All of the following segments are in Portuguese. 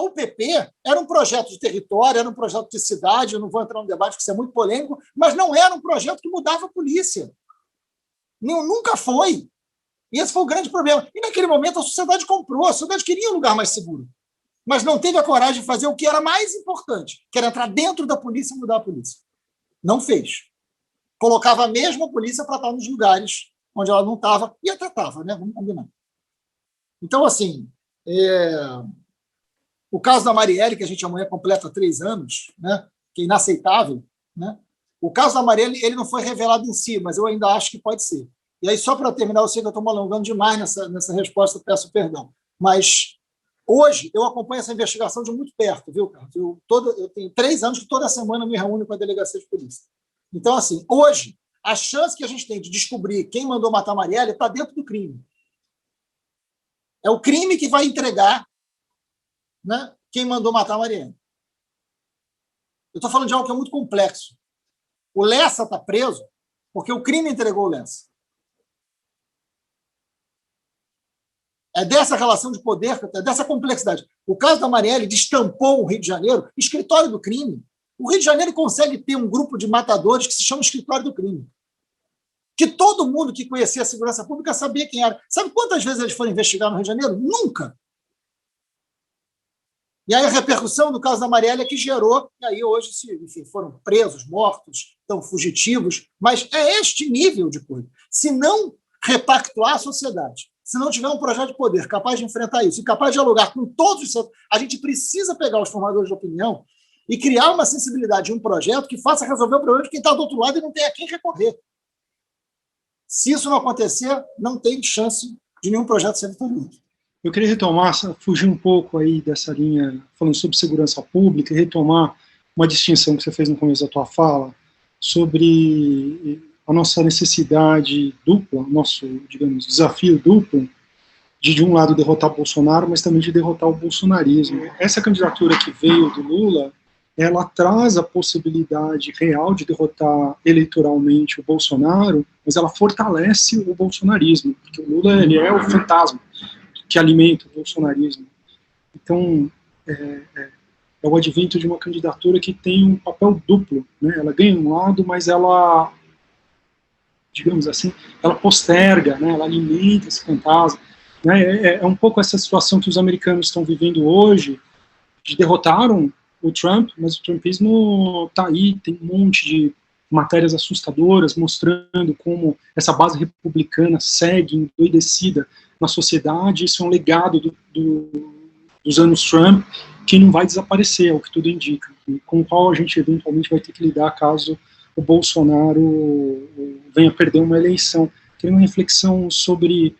o PP era um projeto de território, era um projeto de cidade, eu não vou entrar no debate, porque isso é muito polêmico, mas não era um projeto que mudava a polícia. Nunca foi. E esse foi o grande problema. E, naquele momento, a sociedade comprou, a sociedade queria um lugar mais seguro, mas não teve a coragem de fazer o que era mais importante, que era entrar dentro da polícia e mudar a polícia. Não fez. Colocava a mesma polícia para estar nos lugares onde ela não estava, e até estava, né? Vamos combinar. Então, assim, o caso da Marielle, que a gente amanhã completa 3 anos, né? Que é inaceitável, né? O caso da Marielle, ele não foi revelado em si, mas eu ainda acho que pode ser. E aí, só para terminar, eu sei que eu estou me alongando demais nessa resposta, peço perdão. Mas hoje eu acompanho essa investigação de muito perto, viu, Carlos? Eu tenho 3 anos que toda semana me reúno com a delegacia de polícia. Então, assim, hoje, a chance que a gente tem de descobrir quem mandou matar a Marielle está dentro do crime. É o crime que vai entregar, né, quem mandou matar a Marielle. Eu estou falando de algo que é muito complexo. O Lessa está preso porque o crime entregou o Lessa. É dessa relação de poder, é dessa complexidade. O caso da Marielle destampou o Rio de Janeiro, escritório do crime. O Rio de Janeiro consegue ter um grupo de matadores que se chama escritório do crime. Que todo mundo que conhecia a segurança pública sabia quem era. Sabe quantas vezes eles foram investigar no Rio de Janeiro? Nunca. E aí a repercussão do caso da Marielle é que gerou, e aí hoje, enfim, foram presos, mortos, estão fugitivos, mas é este nível de coisa. Se não repactuar a sociedade, se não tiver um projeto de poder capaz de enfrentar isso e capaz de dialogar com todos os setores, a gente precisa pegar os formadores de opinião e criar uma sensibilidade, um projeto que faça resolver o problema de quem está do outro lado e não tem a quem recorrer. Se isso não acontecer, não tem chance de nenhum projeto ser vitorioso. Eu queria retomar, fugir um pouco aí dessa linha, falando sobre segurança pública, e retomar uma distinção que você fez no começo da tua fala, sobre a nossa necessidade dupla, nosso, digamos, desafio duplo, de um lado derrotar o Bolsonaro, mas também de derrotar o bolsonarismo. Essa candidatura que veio do Lula, ela traz a possibilidade real de derrotar eleitoralmente o Bolsonaro, mas ela fortalece o bolsonarismo, porque o Lula, ele é o fantasma que alimenta o bolsonarismo. Então, é o advento de uma candidatura que tem um papel duplo, né? Ela ganha um lado, mas ela, digamos assim, ela posterga, né? Ela alimenta esse fantasma. Né? É um pouco essa situação que os americanos estão vivendo hoje, de derrotaram o Trump, mas o trumpismo está aí, tem um monte de matérias assustadoras mostrando como essa base republicana segue endoidecida na sociedade. Isso é um legado dos anos Trump que não vai desaparecer, é o que tudo indica, e com o qual a gente eventualmente vai ter que lidar caso o Bolsonaro venha perder uma eleição. Tem uma reflexão sobre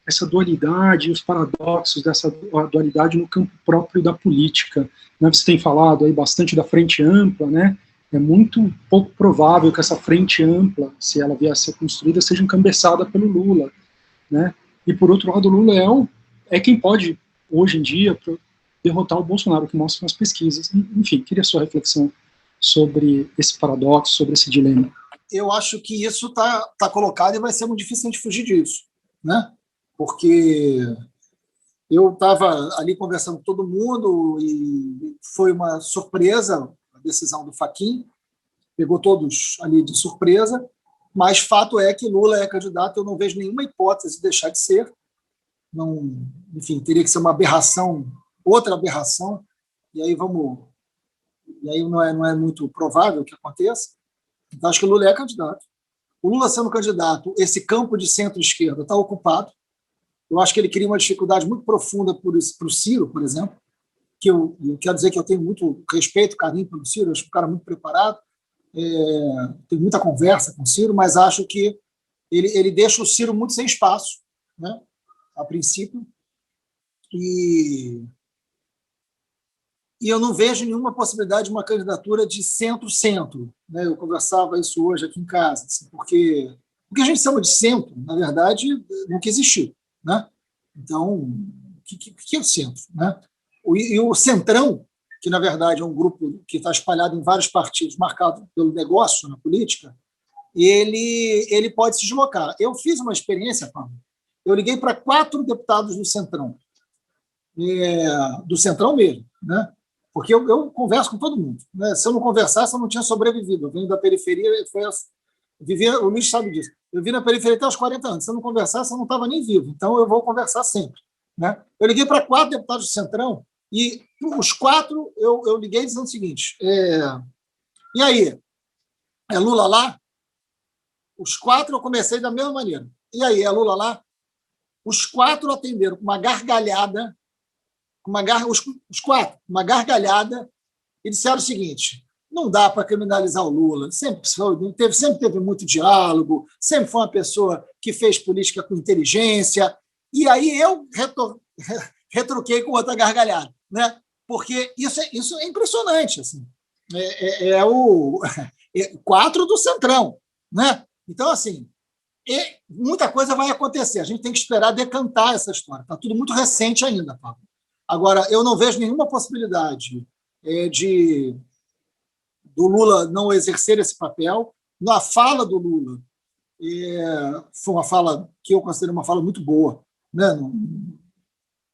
essa dualidade e os paradoxos dessa dualidade no campo próprio da política. Né? Você tem falado aí bastante da frente ampla, né? É muito pouco provável que essa frente ampla, se ela vier a ser construída, seja encabeçada pelo Lula, né? E, por outro lado, o Lula é quem pode, hoje em dia, derrotar o Bolsonaro, que mostram as pesquisas. Enfim, queria a sua reflexão sobre esse paradoxo, sobre esse dilema. Eu acho que isso está colocado e vai ser muito difícil de fugir disso, né? Porque eu estava ali conversando com todo mundo e foi uma surpresa a decisão do Fachin, pegou todos ali de surpresa, mas fato é que Lula é candidato, eu não vejo nenhuma hipótese de deixar de ser. Não, enfim, teria que ser uma aberração, outra aberração, e aí não é muito provável que aconteça. Então, acho que o Lula é candidato. O Lula sendo candidato, esse campo de centro-esquerda está ocupado. Eu acho que ele cria uma dificuldade muito profunda para o Ciro, por exemplo, que eu quero dizer que eu tenho muito respeito, carinho pelo Ciro, eu acho um cara muito preparado, tenho muita conversa com o Ciro, mas acho que ele deixa o Ciro muito sem espaço, né, a princípio, e eu não vejo nenhuma possibilidade de uma candidatura de centro-centro. Né? Eu conversava isso hoje aqui em casa, assim, porque o que a gente chama de centro, na verdade, nunca existiu. Né? Então, o que é o centro? Né? E o centrão, que na verdade é um grupo que está espalhado em vários partidos, marcado pelo negócio na política, ele pode se deslocar. Eu fiz uma experiência, Paulo. Eu liguei para 4 deputados do Centrão mesmo, né? Porque eu converso com todo mundo, né? Se eu não conversasse, eu não tinha sobrevivido. Eu venho da periferia, o Luiz sabe disso. Eu vim na periferia até aos 40 anos. Se eu não conversasse, eu não estava nem vivo. Então, eu vou conversar sempre, né? Eu liguei para 4 deputados do Centrão e os 4 eu liguei dizendo o seguinte: e aí, é Lula lá? Os 4 eu comecei da mesma maneira. E aí, é Lula lá? Os 4 atenderam com uma gargalhada, os 4, uma gargalhada, e disseram o seguinte: não dá para criminalizar o Lula, sempre teve muito diálogo, sempre foi uma pessoa que fez política com inteligência. E aí eu retruquei com outra gargalhada, né? Porque isso é impressionante. Assim. O 4 do Centrão, né? Então, assim, muita coisa vai acontecer. A gente tem que esperar decantar essa história. Está tudo muito recente ainda, Paulo. Agora, eu não vejo nenhuma possibilidade do Lula não exercer esse papel. Na fala do Lula, foi uma fala que eu considero uma fala muito boa. Né?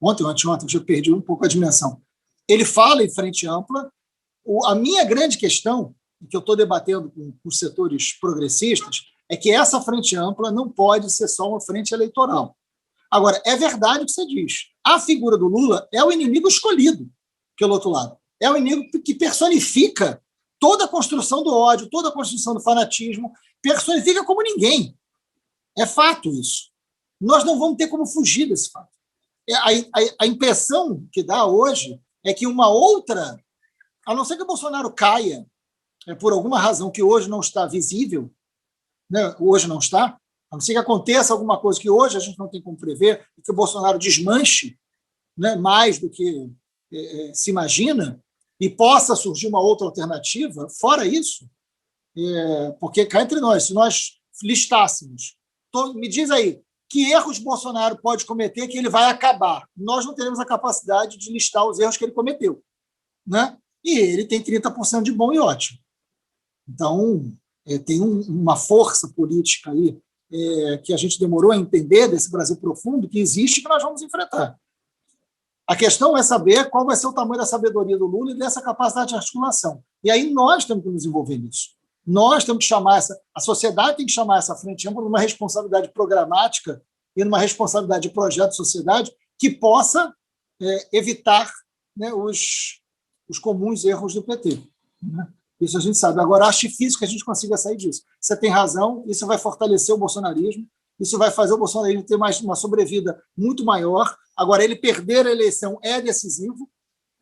Ontem, eu já perdi um pouco a dimensão. Ele fala em frente ampla. A minha grande questão, que eu estou debatendo com os setores progressistas, é que essa frente ampla não pode ser só uma frente eleitoral. Agora, é verdade o que você diz. A figura do Lula é o inimigo escolhido pelo outro lado. É o inimigo que personifica toda a construção do ódio, toda a construção do fanatismo, personifica como ninguém. É fato isso. Nós não vamos ter como fugir desse fato. A impressão que dá hoje é que uma outra, a não ser que o Bolsonaro caia, por alguma razão que hoje não está visível, né? Hoje não está, a não ser que aconteça alguma coisa que hoje a gente não tem como prever, e que o Bolsonaro desmanche, né, mais do que se imagina, e possa surgir uma outra alternativa, fora isso, porque cá entre nós, se nós listássemos, me diz aí, que erros Bolsonaro pode cometer que ele vai acabar? Nós não teremos a capacidade de listar os erros que ele cometeu, né? E ele tem 30% de bom e ótimo. Então, tem uma força política aí que a gente demorou a entender desse Brasil profundo que existe e que nós vamos enfrentar. A questão é saber qual vai ser o tamanho da sabedoria do Lula e dessa capacidade de articulação. E aí nós temos que nos envolver nisso. Nós temos que chamar a sociedade tem que chamar essa frente ampla numa responsabilidade programática e numa responsabilidade de projeto de sociedade que possa evitar, né, os comuns erros do PT. Né? Isso a gente sabe. Agora, acho difícil que a gente consiga sair disso. Você tem razão, isso vai fortalecer o bolsonarismo, isso vai fazer o bolsonarismo ter mais uma sobrevida muito maior. Agora, ele perder a eleição é decisivo,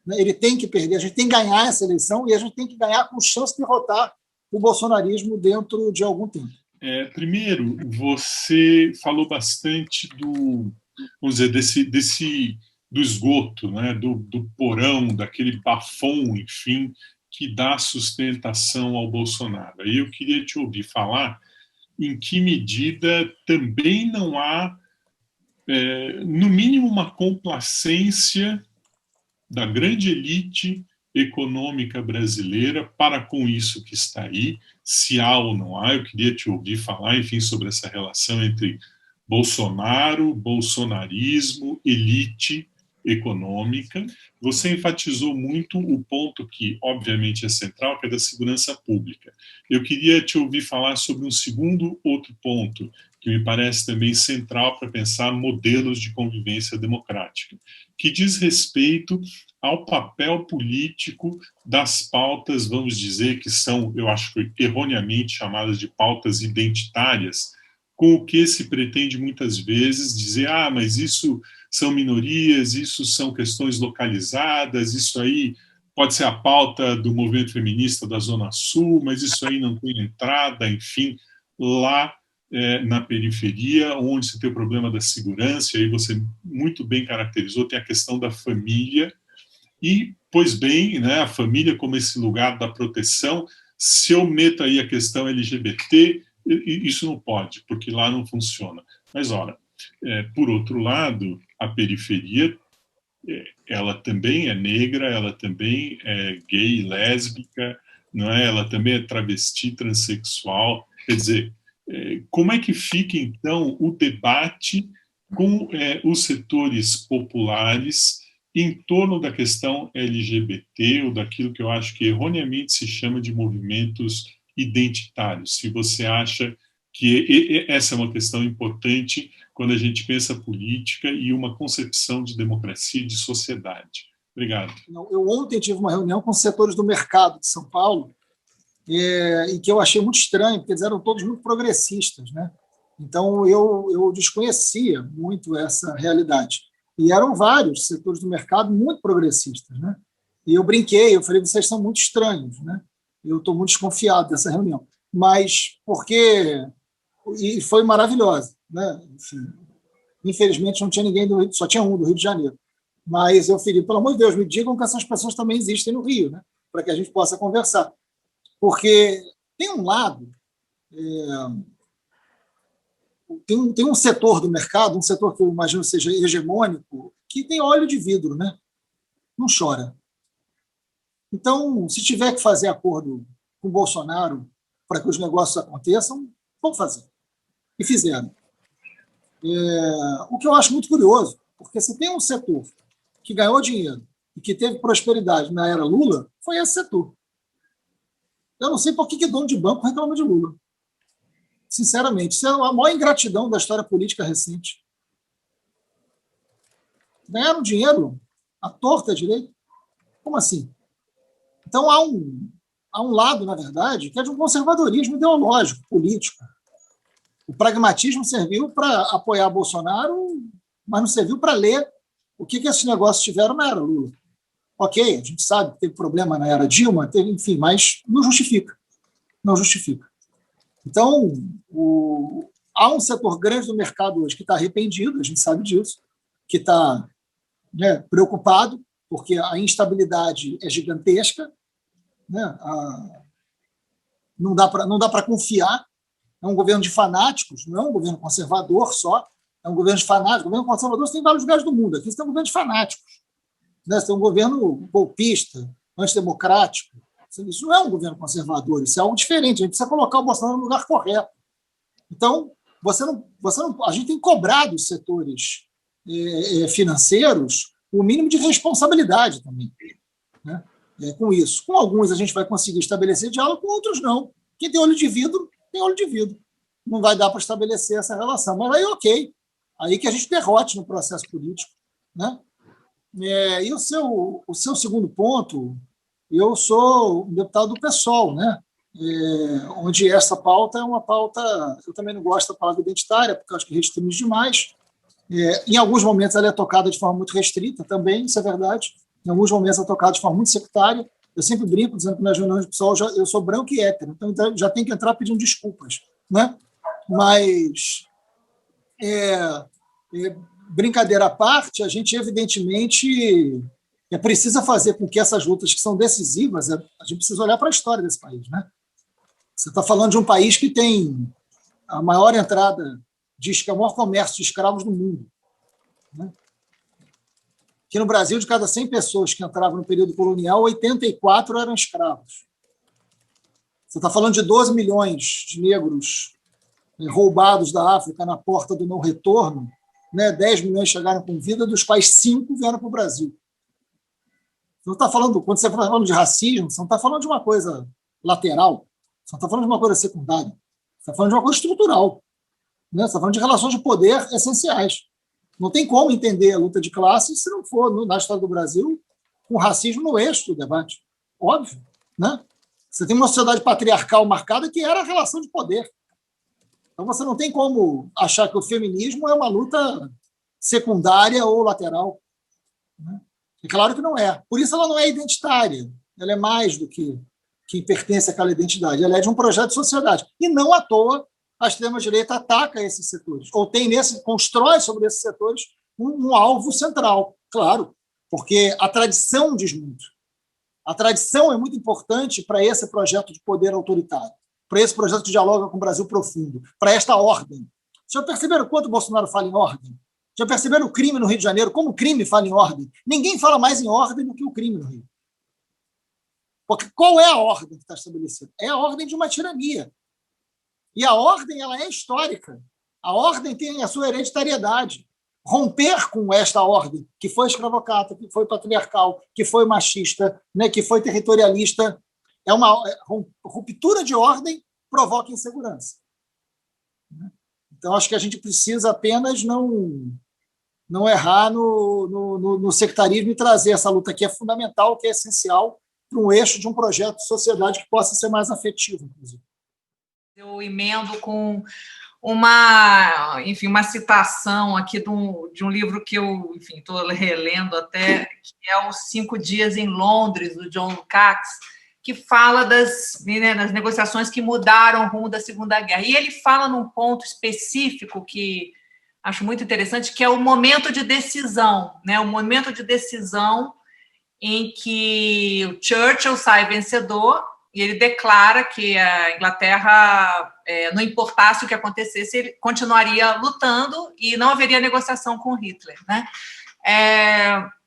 né? Ele tem que perder, a gente tem que ganhar essa eleição e a gente tem que ganhar com chance de derrotar o bolsonarismo dentro de algum tempo. Primeiro, você falou bastante vamos dizer, do esgoto, né? do porão, daquele bafão, enfim, que dá sustentação ao Bolsonaro. Aí eu queria te ouvir falar em que medida também não há, no mínimo, uma complacência da grande elite econômica brasileira para com isso que está aí, se há ou não há. Eu queria te ouvir falar, enfim, sobre essa relação entre Bolsonaro, bolsonarismo, elite econômica. Você enfatizou muito o ponto que, obviamente, é central, que é da segurança pública. Eu queria te ouvir falar sobre um outro ponto, que me parece também central para pensar modelos de convivência democrática, que diz respeito ao papel político das pautas, vamos dizer, que são, eu acho que erroneamente chamadas de pautas identitárias, com o que se pretende muitas vezes dizer, mas isso são minorias, isso são questões localizadas, isso aí pode ser a pauta do movimento feminista da Zona Sul, mas isso aí não tem entrada, enfim, lá na periferia, onde se tem o problema da segurança, e aí você muito bem caracterizou, tem a questão da família, e, pois bem, né, a família como esse lugar da proteção. Se eu meto aí a questão LGBT, isso não pode, porque lá não funciona. Mas, ora, por outro lado, a periferia, ela também é negra, ela também é gay, lésbica, não é? Ela também é travesti, transexual. Quer dizer, como é que fica, então, o debate com os setores populares em torno da questão LGBT, ou daquilo que eu acho que erroneamente se chama de movimentos identitários. Se você acha que essa é uma questão importante quando a gente pensa política e uma concepção de democracia e de sociedade. Obrigado. Eu ontem tive uma reunião com os setores do mercado de São Paulo, e que eu achei muito estranho, porque eles eram todos muito progressistas, né? Então, eu desconhecia muito essa realidade. E eram vários setores do mercado muito progressistas, né? E eu brinquei, eu falei, vocês são muito estranhos, né? Eu estou muito desconfiado dessa reunião. Mas porque... E foi maravilhosa, né? Enfim, infelizmente, não tinha ninguém do Rio, só tinha um do Rio de Janeiro. Mas eu falei, pelo amor de Deus, me digam que essas pessoas também existem no Rio, né? Para que a gente possa conversar. Porque tem um lado... Tem um setor do mercado, um setor que eu imagino seja hegemônico, que tem olho de vidro, né? Não chora. Então, se tiver que fazer acordo com o Bolsonaro para que os negócios aconteçam, vão fazer. E fizeram. O que eu acho muito curioso, porque se tem um setor que ganhou dinheiro e que teve prosperidade na era Lula, foi esse setor. Eu não sei por que dono de banco reclama de Lula. Sinceramente, isso é a maior ingratidão da história política recente. Ganharam dinheiro à torta direito? Como assim? Então, há um lado, na verdade, que é de um conservadorismo ideológico, político. O pragmatismo serviu para apoiar Bolsonaro, mas não serviu para ler o que esses negócios tiveram na era Lula. Ok, a gente sabe que teve problema na era Dilma, teve, enfim, mas não justifica. Não justifica. Então, há um setor grande do mercado hoje que está arrependido, a gente sabe disso, que está, né, preocupado, porque a instabilidade é gigantesca, né? Não dá para confiar. É um governo de fanáticos, não é um governo conservador só, é um governo de fanáticos. O governo conservador tem em vários lugares do mundo, aqui você tem um governo de fanáticos, né? Você tem um governo golpista, antidemocrático. Isso não é um governo conservador, isso é algo diferente. A gente precisa colocar o Bolsonaro no lugar correto. Então, a gente tem cobrado os setores financeiros o mínimo de responsabilidade também, né? Com isso. Com alguns a gente vai conseguir estabelecer diálogo, com outros não. Quem tem olho de vidro, tem olho de vidro. Não vai dar para estabelecer essa relação. Mas aí, ok. Aí que a gente derrote no processo político, né? E o seu segundo ponto, eu sou um deputado do PSOL, né? Onde essa pauta é uma pauta... Eu também não gosto da palavra identitária, porque eu acho que restringe demais. Em alguns momentos ela é tocada de forma muito restrita também, isso é verdade. Em alguns momentos ela é tocada de forma muito sectária. Eu sempre brinco dizendo que nas reuniões do PSOL eu sou branco e hétero, então já tem que entrar pedindo desculpas, né? Mas, brincadeira à parte, a gente evidentemente precisa fazer com que essas lutas que são decisivas, a gente precisa olhar para a história desse país, né? Você está falando de um país que tem a maior entrada, diz que é o maior comércio de escravos do mundo, né? Que no Brasil, de cada 100 pessoas que entravam no período colonial, 84 eram escravos. Você está falando de 12 milhões de negros roubados da África na porta do não-retorno, né? 10 milhões chegaram com vida, dos quais 5 vieram para o Brasil. Você não está falando, quando você está falando de racismo, você não está falando de uma coisa lateral, você não está falando de uma coisa secundária, você está falando de uma coisa estrutural, né? Você está falando de relações de poder essenciais. Não tem como entender a luta de classes se não for, na história do Brasil, com racismo no eixo do debate. Óbvio, né? Você tem uma sociedade patriarcal marcada que era a relação de poder. Então você não tem como achar que o feminismo é uma luta secundária ou lateral, né? É claro que não é. Por isso ela não é identitária. Ela é mais do que pertence àquela identidade. Ela é de um projeto de sociedade. E não à toa a extrema-direita ataca esses setores, ou constrói sobre esses setores um alvo central, claro, porque a tradição diz muito. A tradição é muito importante para esse projeto de poder autoritário, para esse projeto que dialoga com o Brasil profundo, para esta ordem. Vocês já perceberam quanto o Bolsonaro fala em ordem? Já perceberam o crime no Rio de Janeiro? Como o crime fala em ordem? Ninguém fala mais em ordem do que o crime no Rio. Porque qual é a ordem que está estabelecida? É a ordem de uma tirania. E a ordem ela é histórica. A ordem tem a sua hereditariedade. romper com esta ordem, que foi escravocrata, que foi patriarcal, que foi machista, né, que foi territorialista. É uma ruptura de ordem provoca insegurança. Então, acho que a gente precisa apenas não errar no sectarismo e trazer essa luta que é fundamental, que é essencial para um eixo de um projeto de sociedade que possa ser mais afetivo, inclusive. Eu emendo com uma citação aqui de um livro que eu estou relendo até, que é Os 5 Dias em Londres, do John Lukács, que fala das negociações que mudaram o rumo da Segunda Guerra. E ele fala num ponto específico que acho muito interessante, que é o momento de decisão, né? O momento de decisão em que o Churchill sai vencedor e ele declara que a Inglaterra, não importasse o que acontecesse, ele continuaria lutando e não haveria negociação com Hitler, né?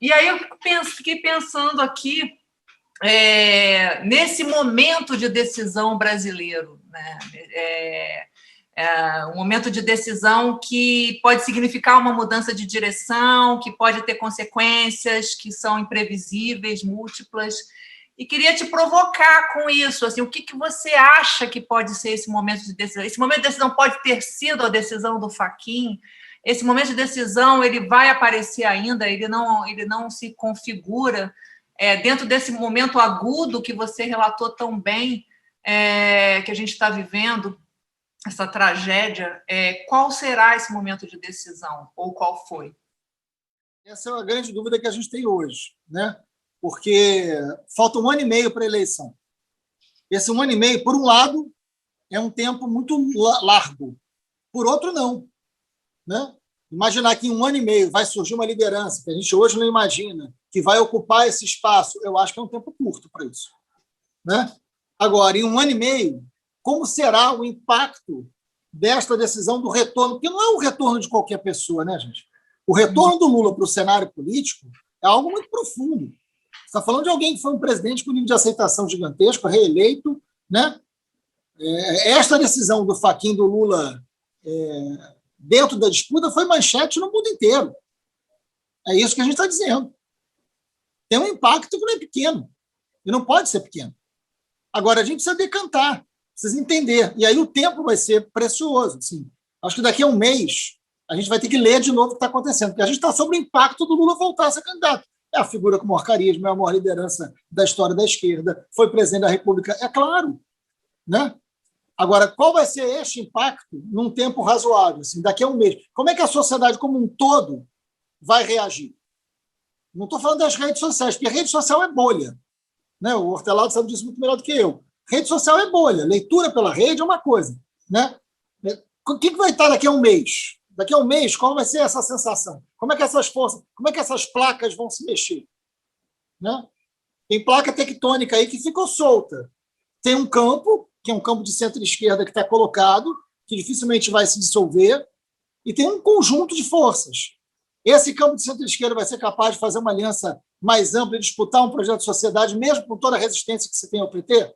E aí eu fiquei pensando aqui nesse momento de decisão brasileiro, né? Um momento de decisão que pode significar uma mudança de direção, que pode ter consequências que são imprevisíveis, múltiplas. E queria te provocar com isso, assim, o que você acha que pode ser esse momento de decisão? Esse momento de decisão pode ter sido a decisão do Fachin? Esse momento de decisão, ele vai aparecer ainda? Ele não se configura dentro desse momento agudo que você relatou tão bem, que a gente está vivendo, essa tragédia? Qual será esse momento de decisão? Ou qual foi? Essa é uma grande dúvida que a gente tem hoje, né? Porque falta 1 ano e meio para a eleição. Esse 1 ano e meio, por um lado, é um tempo muito largo. Por outro, não. Né? Imaginar que em 1 ano e meio vai surgir uma liderança que a gente hoje não imagina, que vai ocupar esse espaço, eu acho que é um tempo curto para isso. Né? Agora, em 1 ano e meio, como será o impacto desta decisão do retorno? Porque não é o retorno de qualquer pessoa, né, gente? O retorno do Lula para o cenário político é algo muito profundo. Você está falando de alguém que foi um presidente com nível de aceitação gigantesco, reeleito, né? Esta decisão do Fachin do Lula dentro da disputa foi manchete no mundo inteiro. É isso que a gente está dizendo. Tem um impacto que não é pequeno. E não pode ser pequeno. Agora, a gente precisa decantar, precisa entender. E aí o tempo vai ser precioso. Assim. Acho que daqui a 1 mês a gente vai ter que ler de novo o que está acontecendo, porque a gente está sobre o impacto do Lula voltar a ser candidato. É a figura com o maior carisma, é a maior liderança da história da esquerda, foi presidente da República, é claro. Né? Agora, qual vai ser este impacto num tempo razoável, assim, daqui a 1 mês? Como é que a sociedade como um todo vai reagir? Não estou falando das redes sociais, porque rede social é bolha. Né? O Hortelado sabe disso muito melhor do que eu. Rede social é bolha, leitura pela rede é uma coisa. Né? O que vai estar daqui a 1 mês? Daqui a 1 mês, qual vai ser essa sensação? Como é que essas forças, como é que essas placas vão se mexer? Né? Tem placa tectônica aí que ficou solta. Tem um campo, que é um campo de centro-esquerda que está colocado, que dificilmente vai se dissolver, e tem um conjunto de forças. Esse campo de centro-esquerda vai ser capaz de fazer uma aliança mais ampla e disputar um projeto de sociedade, mesmo com toda a resistência que se tem ao PT?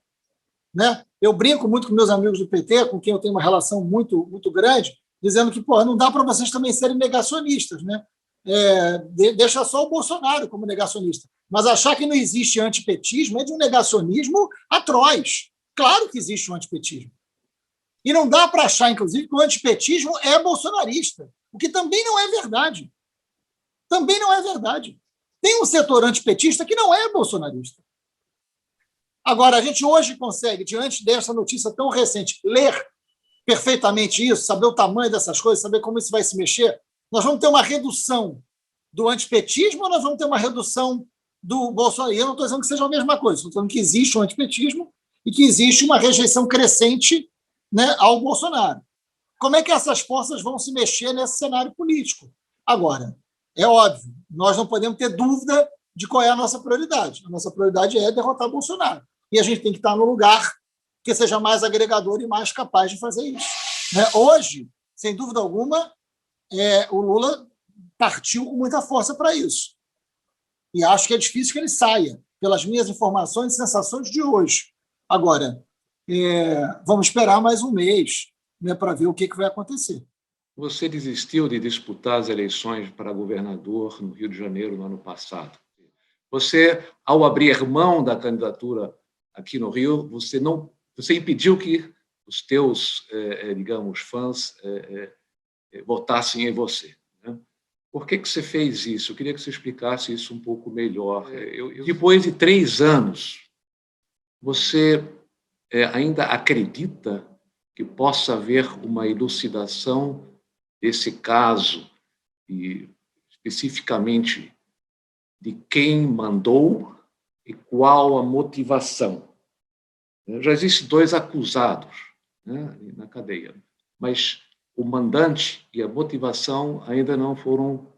Né? Eu brinco muito com meus amigos do PT, com quem eu tenho uma relação muito, muito grande, dizendo que não dá para vocês também serem negacionistas. Né? Deixa só o Bolsonaro como negacionista. Mas achar que não existe antipetismo é de um negacionismo atroz. Claro que existe um antipetismo. E não dá para achar, inclusive, que o antipetismo é bolsonarista, o que também não é verdade. Também não é verdade. Tem um setor antipetista que não é bolsonarista. Agora, a gente hoje consegue, diante dessa notícia tão recente, ler perfeitamente isso, saber o tamanho dessas coisas, saber como isso vai se mexer. Nós vamos ter uma redução do antipetismo ou nós vamos ter uma redução do Bolsonaro? Eu não estou dizendo que seja a mesma coisa, estou dizendo que existe um antipetismo e que existe uma rejeição crescente, né, ao Bolsonaro. Como é que essas forças vão se mexer nesse cenário político? Agora, é óbvio, nós não podemos ter dúvida de qual é a nossa prioridade. A nossa prioridade é derrotar Bolsonaro. E a gente tem que estar no lugar que seja mais agregador e mais capaz de fazer isso. Né? Hoje, sem dúvida alguma, o Lula partiu com muita força para isso. E acho que é difícil que ele saia, pelas minhas informações e sensações de hoje. Agora, vamos esperar mais 1 mês, né, para ver o que vai acontecer. Você desistiu de disputar as eleições para governador no Rio de Janeiro no ano passado. Você, ao abrir mão da candidatura aqui no Rio, você impediu que os teus, digamos, fãs votassem em você, né? Por que você fez isso? Eu queria que você explicasse isso um pouco melhor. Depois de 3 anos, você ainda acredita que possa haver uma elucidação desse caso, e especificamente de quem mandou e qual a motivação? Já existem 2 acusados, né, na cadeia, mas o mandante e a motivação ainda não foram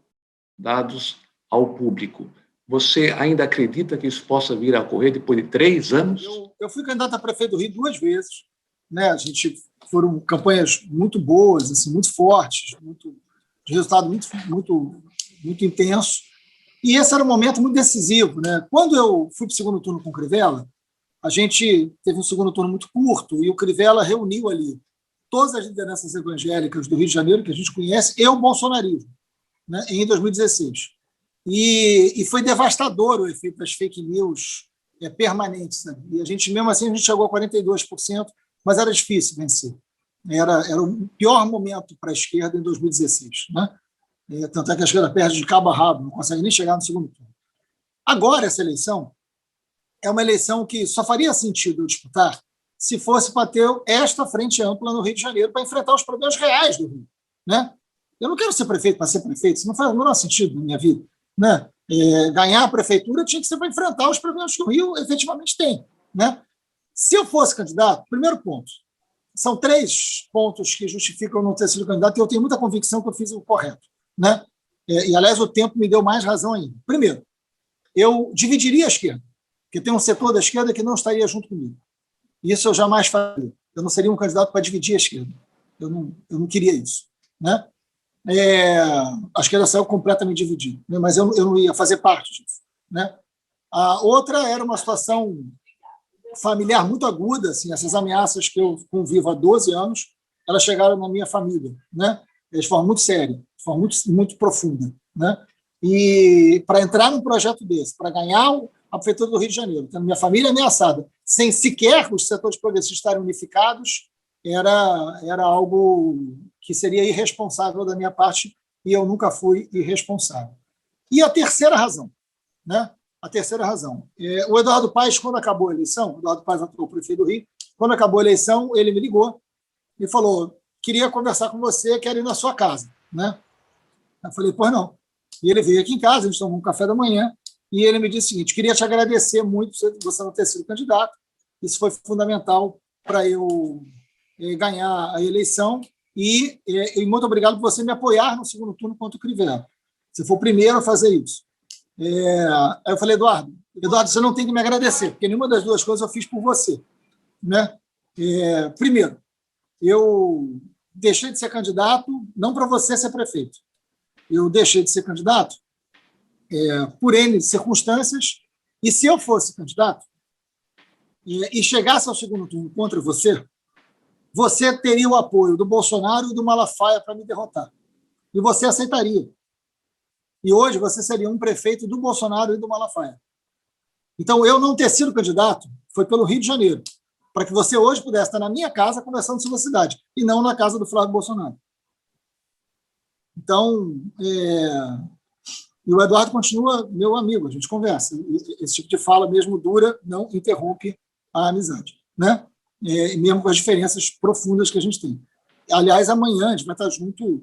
dados ao público. Você ainda acredita que isso possa vir a ocorrer depois de 3 anos? Eu fui candidato a prefeito do Rio 2 vezes, né? A gente foram campanhas muito boas, assim, muito fortes, de resultado muito intenso. E esse era um momento muito decisivo, né? Quando eu fui para o segundo turno com o Crivella, a gente teve um segundo turno muito curto e o Crivella reuniu ali todas as lideranças evangélicas do Rio de Janeiro, que a gente conhece, e o bolsonarismo, né, em 2016. E foi devastador o efeito das fake news permanentes, né? E a gente, mesmo assim, a gente chegou a 42%, mas era difícil vencer. Era o pior momento para a esquerda em 2016, né? Tanto é que a esquerda perde de cabo a rabo, não consegue nem chegar no segundo turno. Agora, essa eleição é uma eleição que só faria sentido eu disputar se fosse para ter esta frente ampla no Rio de Janeiro para enfrentar os problemas reais do Rio, né? Eu não quero ser prefeito para ser prefeito, isso não faz o menor sentido na minha vida, né? Ganhar a prefeitura tinha que ser para enfrentar os problemas que o Rio efetivamente tem, né? Se eu fosse candidato, primeiro ponto, são 3 pontos que justificam eu não ter sido candidato e eu tenho muita convicção que eu fiz o correto, né? E, aliás, o tempo me deu mais razão ainda. Primeiro, eu dividiria a esquerda, porque tem um setor da esquerda que não estaria junto comigo. Isso eu jamais faria. Eu não seria um candidato para dividir a esquerda. Eu não queria isso, né? A esquerda saiu completamente dividida, né? Mas eu não ia fazer parte disso, né? A outra era uma situação familiar muito aguda, assim, essas ameaças que eu convivo há 12 anos, elas chegaram na minha família, né? De forma muito séria, de forma muito profunda, né? E para entrar num projeto desse, para ganhar a prefeitura do Rio de Janeiro, tendo minha família ameaçada, sem sequer os setores progressistas estarem unificados, era algo que seria irresponsável da minha parte, e eu nunca fui irresponsável. E a terceira razão, né? A terceira razão. O Eduardo Paes, quando acabou a eleição, o Eduardo Paes atuou prefeito do Rio, quando acabou a eleição, ele me ligou e falou: queria conversar com você, quero ir na sua casa, né? Eu falei: pois não. E ele veio aqui em casa, a gente tomou um café da manhã, e ele me disse o seguinte: queria te agradecer muito por você não ter sido candidato, isso foi fundamental para eu ganhar a eleição, e muito obrigado por você me apoiar no segundo turno contra o Crivella. Você foi o primeiro a fazer isso. Aí eu falei: Eduardo, você não tem que me agradecer, porque nenhuma das 2 coisas eu fiz por você, né? Primeiro, eu deixei de ser candidato não para você ser prefeito. Eu deixei de ser candidato por N circunstâncias, e se eu fosse candidato e chegasse ao segundo turno contra você, você teria o apoio do Bolsonaro e do Malafaia para me derrotar. E você aceitaria. E hoje você seria um prefeito do Bolsonaro e do Malafaia. Então, eu não ter sido candidato foi pelo Rio de Janeiro, para que você hoje pudesse estar na minha casa conversando sobre a cidade, e não na casa do Flávio Bolsonaro. Então, e o Eduardo continua meu amigo, a gente conversa. Esse tipo de fala mesmo dura, não interrompe a amizade, né? Mesmo com as diferenças profundas que a gente tem. Aliás, amanhã a gente vai estar junto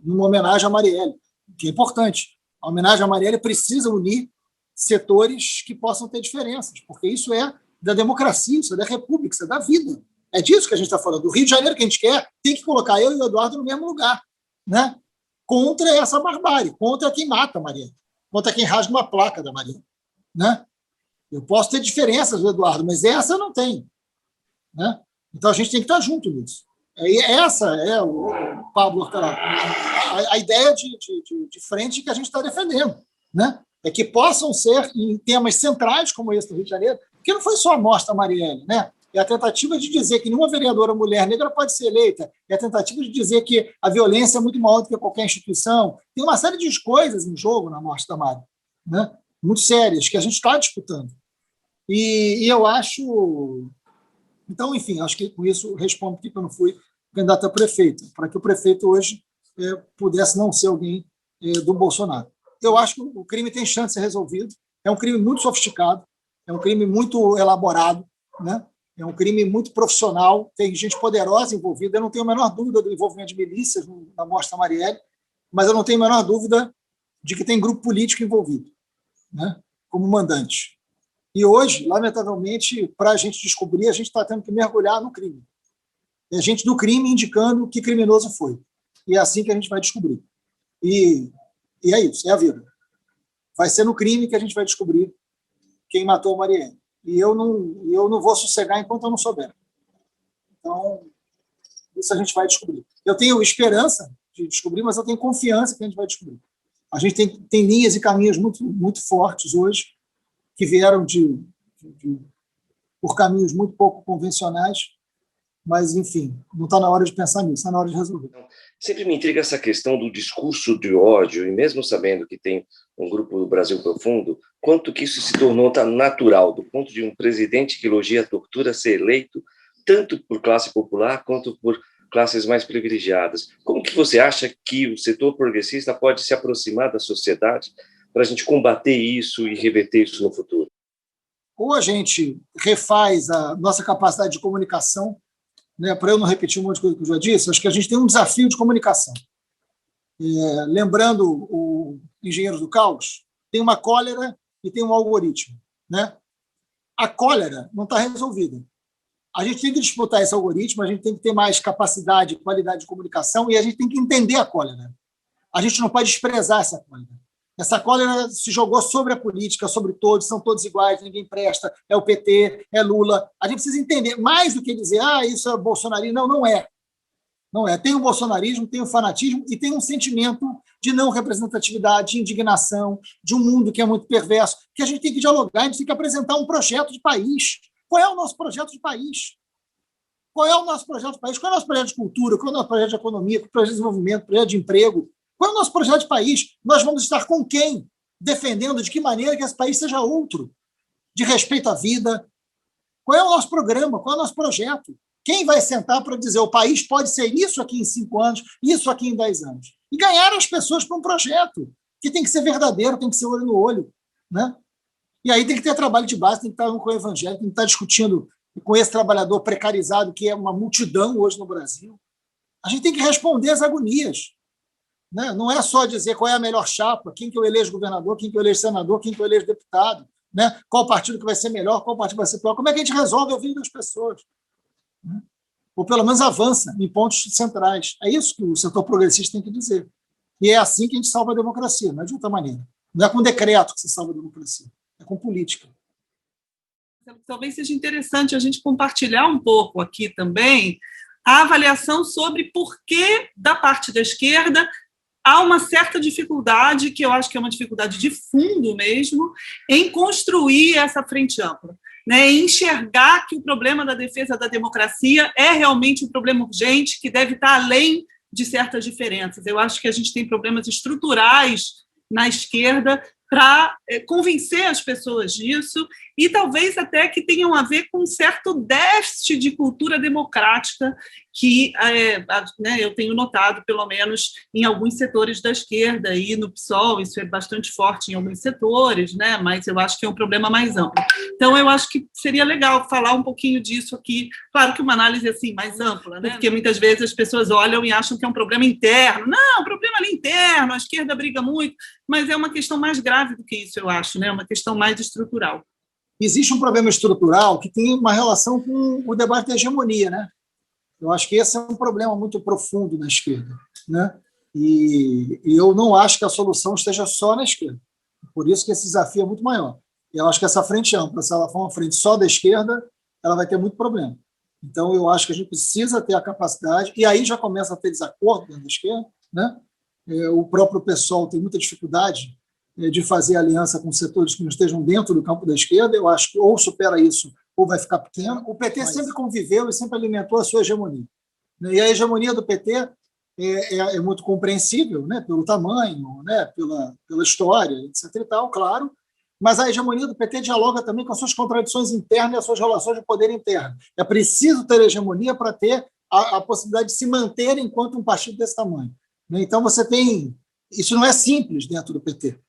numa homenagem a Marielle, que é importante. A homenagem a Marielle precisa unir setores que possam ter diferenças, porque isso é da democracia, isso é da república, isso é da vida. É disso que a gente está falando. O Rio de Janeiro que a gente quer tem que colocar eu e o Eduardo no mesmo lugar, né? Contra essa barbárie, contra quem mata a Marielle, contra quem rasga uma placa da Marielle, né? Eu posso ter diferenças do Eduardo, mas essa eu não tenho, né? Então a gente tem que estar junto nisso. E essa é o Pablo Hortelã, a ideia de frente que a gente está defendendo, né? É que possam ser em temas centrais como esse do Rio de Janeiro, porque não foi só a mostra Marielle, né? é a tentativa de dizer que nenhuma vereadora mulher negra pode ser eleita, é a tentativa de dizer que a violência é muito maior do que qualquer instituição. Tem uma série de coisas em jogo na morte da Mari, né? Muito sérias, que a gente está disputando. E eu acho... Então, enfim, acho que com isso respondo porque eu não fui candidato a prefeito, para que o prefeito hoje pudesse não ser alguém do Bolsonaro. Eu acho que o crime tem chance de ser resolvido, é um crime muito sofisticado, é um crime muito elaborado, né? É um crime muito profissional, tem gente poderosa envolvida, eu não tenho a menor dúvida do envolvimento de milícias na morte da Marielle, mas eu não tenho a menor dúvida de que tem grupo político envolvido, né? Como mandante. E hoje, lamentavelmente, para a gente descobrir, a gente está tendo que mergulhar no crime. É gente do crime indicando que criminoso foi. E é assim que a gente vai descobrir. E é isso, é a vida. Vai ser no crime que a gente vai descobrir quem matou a Marielle. E eu não vou sossegar enquanto eu não souber. Então, isso a gente vai descobrir. Eu tenho esperança de descobrir, mas eu tenho confiança que a gente vai descobrir. A gente tem linhas e caminhos muito, muito fortes hoje, que vieram por caminhos muito pouco convencionais, mas, enfim, não está na hora de pensar nisso, está na hora de resolver. Sempre me intriga essa questão do discurso de ódio, e mesmo sabendo que tem um grupo do Brasil Profundo, quanto que isso se tornou natural, do ponto de um presidente que elogia a tortura ser eleito, tanto por classe popular quanto por classes mais privilegiadas. Como que você acha que o setor progressista pode se aproximar da sociedade para a gente combater isso e reverter isso no futuro? Ou a gente refaz a nossa capacidade de comunicação, né, para eu não repetir um monte de coisa que eu já disse, acho que a gente tem um desafio de comunicação. Lembrando o Engenheiros do Caos, tem uma cólera e tem um algoritmo, né? A cólera não está resolvida. A gente tem que disputar esse algoritmo, a gente tem que ter mais capacidade e qualidade de comunicação e a gente tem que entender a cólera. A gente não pode desprezar essa cólera. Essa cólera se jogou sobre a política, sobre todos, são todos iguais, ninguém presta, é o PT, é Lula. A gente precisa entender, mais do que dizer, isso é bolsonarismo. Não, não é. Não é. Tem o bolsonarismo, tem o fanatismo e tem um sentimento de não representatividade, de indignação, de um mundo que é muito perverso, que a gente tem que dialogar, a gente tem que apresentar um projeto de país. Qual é o nosso projeto de país? Qual é o nosso projeto de país? Qual é o nosso projeto de cultura? Qual é o nosso projeto de economia? Qual é o projeto de desenvolvimento? Projeto de emprego? Qual é o nosso projeto de país? Nós vamos estar com quem? Defendendo de que maneira que esse país seja outro, de respeito à vida. Qual é o nosso programa? Qual é o nosso projeto? Quem vai sentar para dizer o país pode ser isso aqui em 5 anos, isso aqui em 10 anos? E ganhar as pessoas para um projeto que tem que ser verdadeiro, tem que ser olho no olho, né? E aí tem que ter trabalho de base, tem que estar com o evangelho, tem que estar discutindo com esse trabalhador precarizado, que é uma multidão hoje no Brasil. A gente tem que responder às agonias. Né? Não é só dizer qual é a melhor chapa, quem que eu elejo governador, quem que eu elejo senador, quem que eu elejo deputado, né? Qual partido que vai ser melhor, qual partido vai ser pior. Como é que a gente resolve a vida das pessoas? Né? Ou pelo menos avança em pontos centrais. É isso que o setor progressista tem que dizer. E é assim que a gente salva a democracia, não é de outra maneira. Não é com decreto que se salva a democracia, é com política. Talvez seja interessante a gente compartilhar um pouco aqui também a avaliação sobre por que, da parte da esquerda, há uma certa dificuldade, que eu acho que é uma dificuldade de fundo mesmo, em construir essa frente ampla, né? Em enxergar que o problema da defesa da democracia é realmente um problema urgente, que deve estar além de certas diferenças. Eu acho que a gente tem problemas estruturais na esquerda para convencer as pessoas disso e talvez até que tenham a ver com um certo déficit de cultura democrática que eu tenho notado, pelo menos, em alguns setores da esquerda, e no PSOL isso é bastante forte em alguns setores, né? Mas eu acho que é um problema mais amplo. Então, eu acho que seria legal falar um pouquinho disso aqui, claro que uma análise assim, mais ampla, né? Porque muitas vezes as pessoas olham e acham que é um problema interno. Não, um problema ali interno, a esquerda briga muito, mas é uma questão mais grave do que isso, eu acho, né? Uma questão mais estrutural. Existe um problema estrutural que tem uma relação com o debate da hegemonia, né? Eu acho que esse é um problema muito profundo na esquerda, né? E eu não acho que a solução esteja só na esquerda. Por isso que esse desafio é muito maior. Eu acho que essa frente ampla, se ela for uma frente só da esquerda, ela vai ter muito problema. Então, eu acho que a gente precisa ter a capacidade, e aí já começa a ter desacordo dentro da esquerda, né? O próprio PSOL tem muita dificuldade de fazer aliança com setores que não estejam dentro do campo da esquerda. Eu acho que ou supera isso ou vai ficar pequeno. O PT sempre conviveu e sempre alimentou a sua hegemonia. E a hegemonia do PT é muito compreensível, né, pelo tamanho, né, pela história, etc. e tal, claro, mas a hegemonia do PT dialoga também com as suas contradições internas e as suas relações de poder interno. É preciso ter hegemonia para ter a possibilidade de se manter enquanto um partido desse tamanho. Então, você tem... Isso não é simples dentro do PT.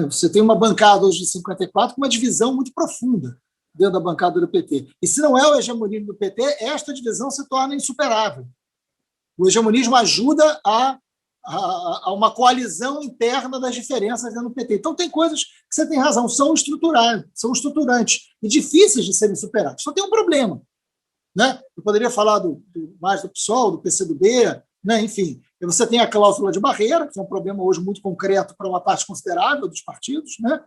Você tem uma bancada hoje de 54 com uma divisão muito profunda dentro da bancada do PT. E se não é o hegemonismo do PT, esta divisão se torna insuperável. O hegemonismo ajuda a uma coalizão interna das diferenças dentro do PT. Então, tem coisas que você tem razão, são estruturantes e difíceis de serem superadas. Só tem um problema. Né? Eu poderia falar mais do PSOL, do PCdoB, né? Enfim, você tem a cláusula de barreira, que é um problema hoje muito concreto para uma parte considerável dos partidos, né?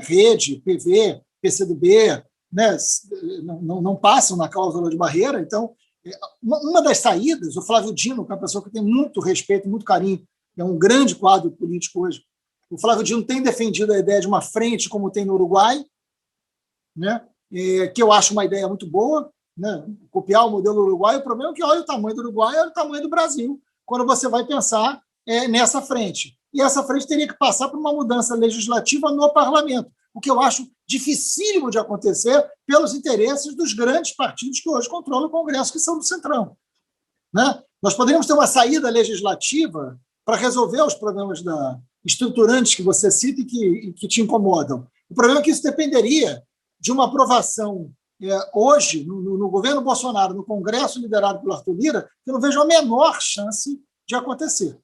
Rede, PV, PCdoB, né? não passam na cláusula de barreira. Então, uma das saídas, o Flávio Dino, que é uma pessoa que tem muito respeito, muito carinho, é um grande quadro político hoje, o Flávio Dino tem defendido a ideia de uma frente como tem no Uruguai, né? Que eu acho uma ideia muito boa, né? Copiar o modelo uruguaio. O problema é que olha o tamanho do Uruguai e olha o tamanho do Brasil, quando você vai pensar nessa frente. E essa frente teria que passar por uma mudança legislativa no parlamento, o que eu acho dificílimo de acontecer pelos interesses dos grandes partidos que hoje controlam o Congresso, que são do Centrão. Né? Nós poderíamos ter uma saída legislativa para resolver os problemas estruturantes que você cita e que te incomodam. O problema é que isso dependeria de uma aprovação hoje, no governo Bolsonaro, no Congresso liderado pelo Arthur Lira, que eu não vejo a menor chance de acontecer.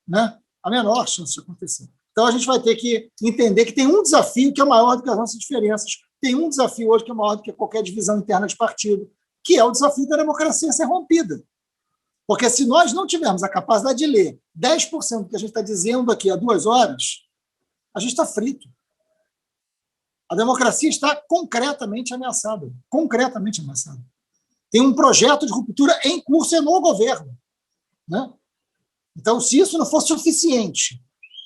Né? A menor chance de acontecer. Então, a gente vai ter que entender que tem um desafio que é maior do que as nossas diferenças, tem um desafio hoje que é maior do que qualquer divisão interna de partido, que é o desafio da democracia ser rompida. Porque se nós não tivermos a capacidade de ler 10% do que a gente está dizendo aqui há 2 horas, a gente está frito. A democracia está concretamente ameaçada. Concretamente ameaçada. Tem um projeto de ruptura em curso e no governo. Né? Então, se isso não for suficiente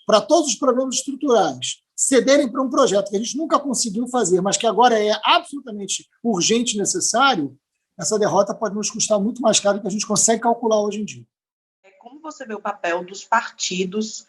para todos os problemas estruturais cederem para um projeto que a gente nunca conseguiu fazer, mas que agora é absolutamente urgente e necessário, essa derrota pode nos custar muito mais caro do que a gente consegue calcular hoje em dia. Como você vê o papel dos partidos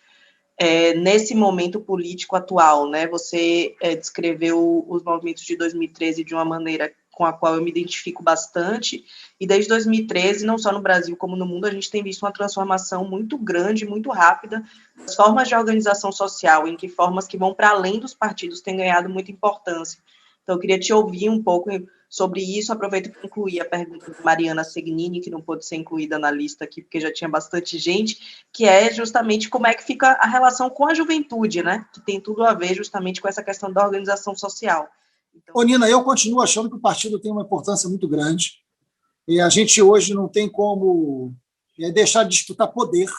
nesse momento político atual, né? Você descreveu os movimentos de 2013 de uma maneira com a qual eu me identifico bastante, e desde 2013, não só no Brasil como no mundo, a gente tem visto uma transformação muito grande, muito rápida, das formas de organização social, em que formas que vão para além dos partidos têm ganhado muita importância. Então, eu queria te ouvir um pouco sobre isso. Aproveito para incluir a pergunta de Mariana Segnini, que não pôde ser incluída na lista aqui, porque já tinha bastante gente, que é justamente como é que fica a relação com a juventude, né? Que tem tudo a ver justamente com essa questão da organização social. Então... Nina, eu continuo achando que o partido tem uma importância muito grande, e a gente hoje não tem como deixar de disputar poder.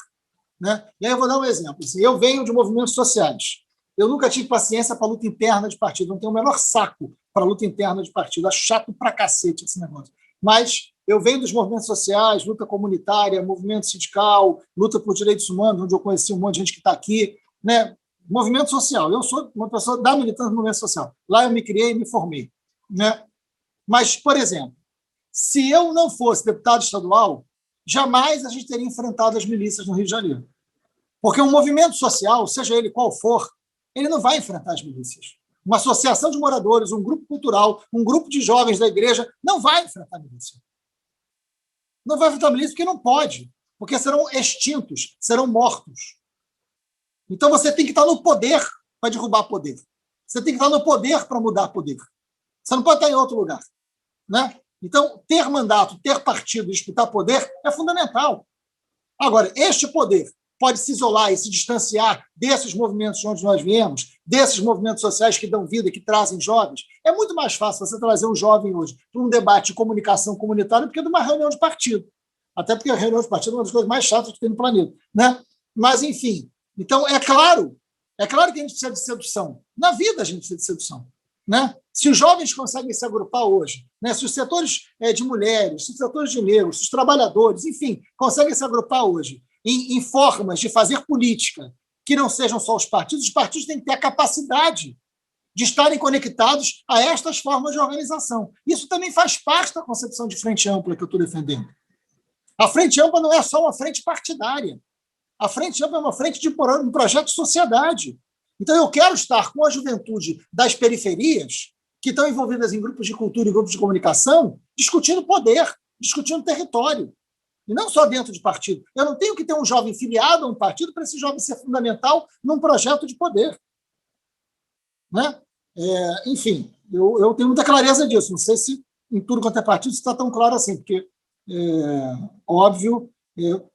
Né? E aí eu vou dar um exemplo. Assim, eu venho de movimentos sociais. Eu nunca tive paciência para a luta interna de partido, não tenho o menor saco para a luta interna de partido. Acho chato pra cacete esse negócio. Mas eu venho dos movimentos sociais, luta comunitária, movimento sindical, luta por direitos humanos, onde eu conheci um monte de gente que está aqui. Né? Movimento social. Eu sou uma pessoa da militância do movimento social. Lá eu me criei e me formei. Né? Mas, por exemplo, se eu não fosse deputado estadual, jamais a gente teria enfrentado as milícias no Rio de Janeiro. Porque um movimento social, seja ele qual for, ele não vai enfrentar as milícias. Uma associação de moradores, um grupo cultural, um grupo de jovens da igreja não vai enfrentar a milícia. Não vai enfrentar a milícia porque não pode, porque serão extintos, serão mortos. Então você tem que estar no poder para derrubar poder. Você tem que estar no poder para mudar poder. Você não pode estar em outro lugar. Né? Então, ter mandato, ter partido, disputar poder é fundamental. Agora, este poder pode se isolar e se distanciar desses movimentos de onde nós viemos, desses movimentos sociais que dão vida, que trazem jovens. É muito mais fácil você trazer um jovem hoje para um debate de comunicação comunitária do que de uma reunião de partido. Até porque a reunião de partido é uma das coisas mais chatas que tem no planeta. Né? Mas, enfim, então é claro que a gente precisa de sedução. Na vida a gente precisa de sedução. Né? Se os jovens conseguem se agrupar hoje, né? Se os setores de mulheres, se os setores de negros, se os trabalhadores, enfim, conseguem se agrupar hoje em formas de fazer política que não sejam só os partidos têm que ter a capacidade de estarem conectados a estas formas de organização. Isso também faz parte da concepção de frente ampla que eu estou defendendo. A frente ampla não é só uma frente partidária. A frente ampla é uma frente de um projeto de sociedade. Então, eu quero estar com a juventude das periferias, que estão envolvidas em grupos de cultura e grupos de comunicação, discutindo poder, discutindo território. E não só dentro de partido. Eu não tenho que ter um jovem filiado a um partido para esse jovem ser fundamental num projeto de poder. Né? Enfim, eu tenho muita clareza disso. Não sei se em tudo quanto é partido isso está tão claro assim, porque, óbvio,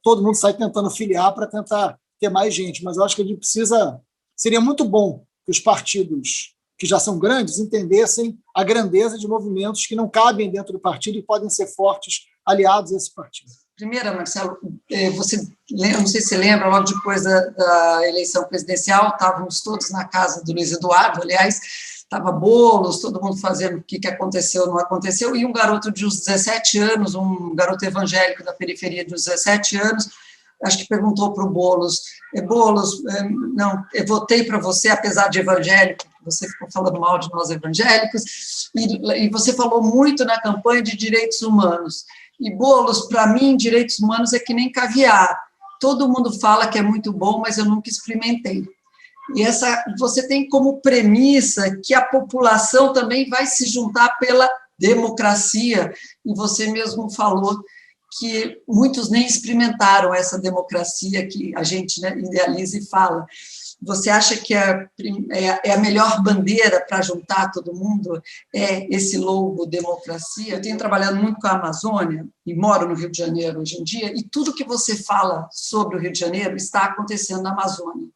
todo mundo sai tentando filiar para tentar ter mais gente, mas eu acho que a gente precisa... Seria muito bom que os partidos que já são grandes entendessem a grandeza de movimentos que não cabem dentro do partido e podem ser fortes aliados a esse partido. Primeiro, Marcelo, você, não sei se você lembra, logo depois da eleição presidencial, estávamos todos na casa do Luiz Eduardo, aliás, estava Boulos, todo mundo fazendo o que aconteceu, não aconteceu, e um garoto de uns 17 anos, um garoto evangélico da periferia de uns 17 anos, acho que perguntou para o Boulos, não, eu votei para você, apesar de evangélico, você ficou falando mal de nós evangélicos, e você falou muito na campanha de direitos humanos. E, Boulos, para mim, direitos humanos é que nem caviar. Todo mundo fala que é muito bom, mas eu nunca experimentei. E você tem como premissa que a população também vai se juntar pela democracia, e você mesmo falou que muitos nem experimentaram essa democracia que a gente, né, idealiza e fala. Você acha que é a melhor bandeira para juntar todo mundo? É esse logo democracia? Eu tenho trabalhado muito com a Amazônia e moro no Rio de Janeiro hoje em dia, e tudo que você fala sobre o Rio de Janeiro está acontecendo na Amazônia.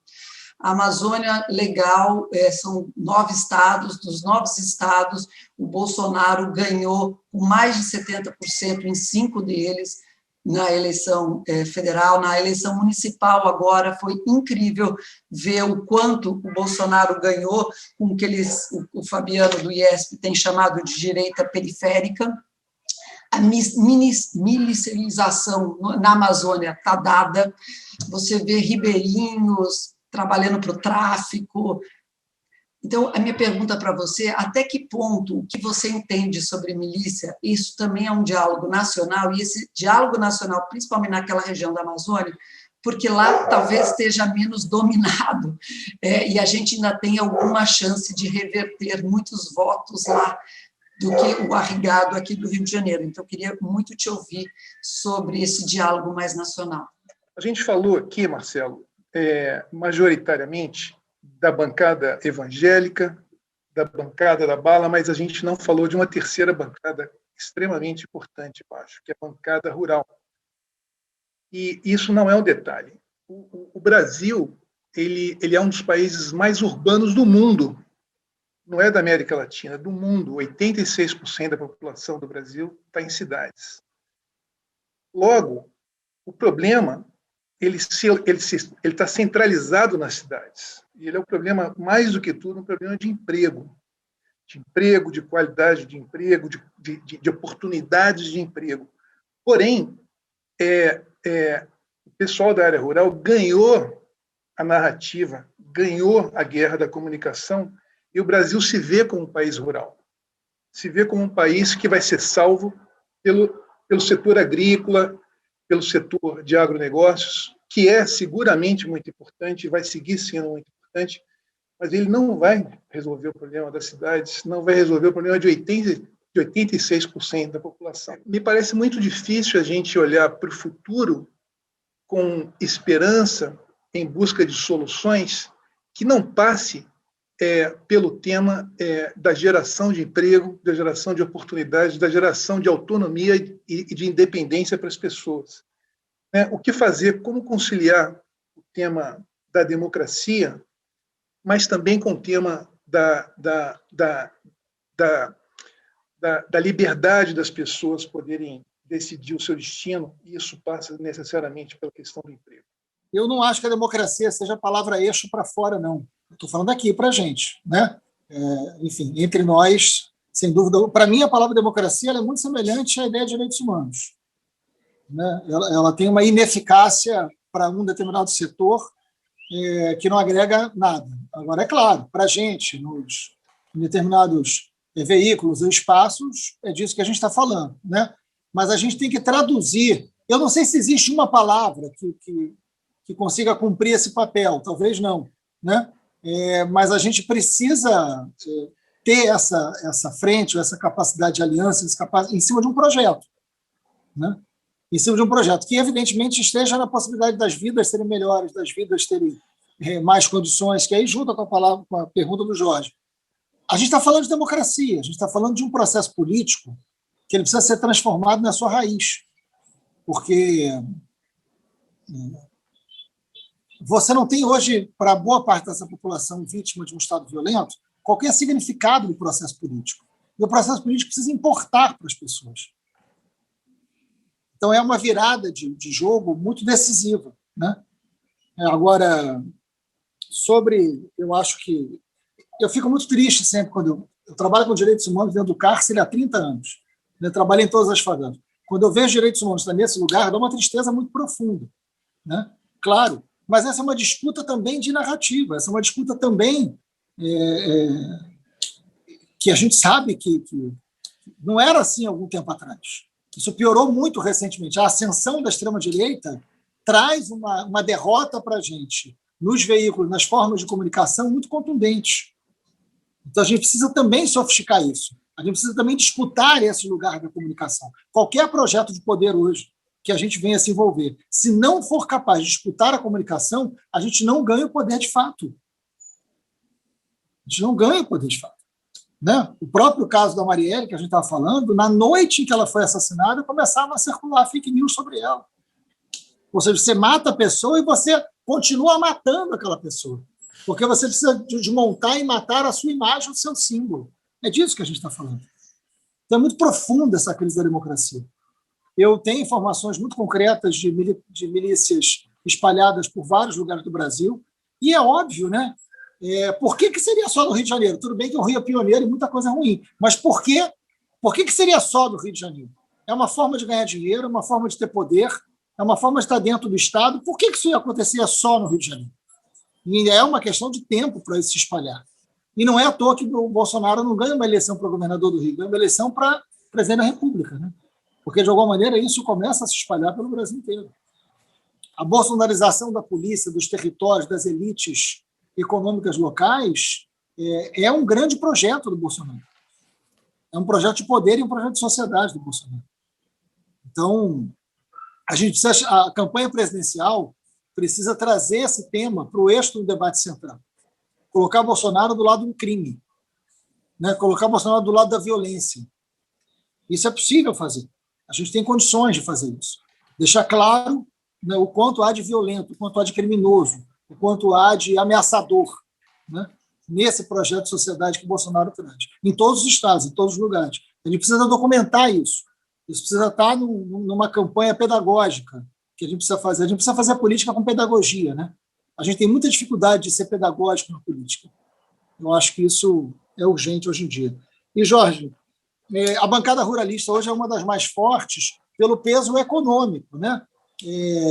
A Amazônia legal, são 9 estados, dos 9 estados, o Bolsonaro ganhou com mais de 70% em 5 deles, na eleição federal, na eleição municipal agora, foi incrível ver o quanto o Bolsonaro ganhou com o que o Fabiano do IESP tem chamado de direita periférica. A milicialização na Amazônia está dada, você vê ribeirinhos trabalhando para o tráfico. Então, a minha pergunta para você, até que ponto o que você entende sobre milícia, isso também é um diálogo nacional, e esse diálogo nacional, principalmente naquela região da Amazônia, porque lá talvez esteja menos dominado, e a gente ainda tem alguma chance de reverter muitos votos lá do que o arrigado aqui do Rio de Janeiro. Então, eu queria muito te ouvir sobre esse diálogo mais nacional. A gente falou aqui, Marcelo, majoritariamente, da bancada evangélica, da bancada da bala, mas a gente não falou de uma terceira bancada extremamente importante, eu acho, que é a bancada rural. E isso não é um detalhe. O Brasil ele é um dos países mais urbanos do mundo, não é da América Latina, do mundo. 86% da população do Brasil está em cidades. Logo, o problema ele está centralizado nas cidades. E ele é um problema, mais do que tudo, um problema de emprego, de qualidade de emprego, de oportunidades de emprego. Porém, o pessoal da área rural ganhou a narrativa, ganhou a guerra da comunicação, e o Brasil se vê como um país rural, se vê como um país que vai ser salvo pelo setor agrícola, pelo setor de agronegócios, que é seguramente muito importante, vai seguir sendo muito importante, mas ele não vai resolver o problema das cidades, não vai resolver o problema de 86% da população. Me parece muito difícil a gente olhar para o futuro com esperança, em busca de soluções, que não passe pelo tema da geração de emprego, da geração de oportunidades, da geração de autonomia e de independência para as pessoas. O que fazer, como conciliar o tema da democracia, mas também com o tema da liberdade das pessoas poderem decidir o seu destino, e isso passa necessariamente pela questão do emprego. Eu não acho que a democracia seja a palavra eixo para fora, não. Estou falando aqui para a gente, né? Enfim, entre nós, sem dúvida. Para mim, a palavra democracia ela é muito semelhante à ideia de direitos humanos. Né? Ela tem uma ineficácia para um determinado setor que não agrega nada. Agora, é claro, para a gente, em determinados veículos ou espaços, é disso que a gente está falando, né? Mas a gente tem que traduzir. Eu não sei se existe uma palavra que consiga cumprir esse papel, talvez não, né? Mas a gente precisa ter essa frente, essa capacidade de aliança, em cima de um projeto, né? Em cima de um projeto que, evidentemente, esteja na possibilidade das vidas serem melhores, das vidas terem mais condições, que aí junta com a pergunta do Jorge. A gente está falando de democracia, a gente está falando de um processo político que ele precisa ser transformado na sua raiz, porque você não tem hoje, para boa parte dessa população vítima de um Estado violento, qualquer significado do processo político. E o processo político precisa importar para as pessoas. Então, é uma virada de jogo muito decisiva, né? Agora, eu acho que... Eu fico muito triste sempre quando eu trabalho com direitos humanos dentro do cárcere há 30 anos. Eu trabalho em todas as favelas. Quando eu vejo direitos humanos nesse lugar, dá uma tristeza muito profunda, né? Claro, mas essa é uma disputa também de narrativa, essa é uma disputa também que a gente sabe que não era assim há algum tempo atrás. Isso piorou muito recentemente. A ascensão da extrema-direita traz uma derrota para a gente nos veículos, nas formas de comunicação muito contundentes. Então, a gente precisa também sofisticar isso. A gente precisa também disputar esse lugar da comunicação. Qualquer projeto de poder hoje que a gente venha se envolver, se não for capaz de disputar a comunicação, a gente não ganha o poder de fato. A gente não ganha o poder de fato. Né? O próprio caso da Marielle, que a gente estava falando, na noite em que ela foi assassinada, começava a circular fake news sobre ela. Ou seja, você mata a pessoa e você continua matando aquela pessoa, porque você precisa desmontar e matar a sua imagem, o seu símbolo. É disso que a gente está falando. Então, é muito profunda essa crise da democracia. Eu tenho informações muito concretas de milícias espalhadas por vários lugares do Brasil, e é óbvio, né? Por que seria só no Rio de Janeiro? Tudo bem que o Rio é pioneiro e muita coisa ruim, mas por que seria só do Rio de Janeiro? É uma forma de ganhar dinheiro, é uma forma de ter poder, é uma forma de estar dentro do Estado. Por que isso ia acontecer só no Rio de Janeiro? E é uma questão de tempo para isso se espalhar. E não é à toa que o Bolsonaro não ganha uma eleição para governador do Rio, ganha uma eleição para presidente da República, né? Porque, de alguma maneira, isso começa a se espalhar pelo Brasil inteiro. A bolsonarização da polícia, dos territórios, das elites econômicas locais é um grande projeto do Bolsonaro. É um projeto de poder e um projeto de sociedade do Bolsonaro. Então, a campanha presidencial precisa trazer esse tema para o eixo do debate central. Colocar Bolsonaro do lado do crime, né? Colocar Bolsonaro do lado da violência. Isso é possível fazer. A gente tem condições de fazer isso. Deixar claro, né, o quanto há de violento, o quanto há de criminoso, o quanto há de ameaçador, né, nesse projeto de sociedade que o Bolsonaro traz. Em todos os estados, em todos os lugares. A gente precisa documentar isso. Isso precisa estar numa campanha pedagógica que a gente precisa fazer. A gente precisa fazer a política com pedagogia, né? A gente tem muita dificuldade de ser pedagógico na política. Eu acho que isso é urgente hoje em dia. E, Jorge, a bancada ruralista hoje é uma das mais fortes pelo peso econômico, né?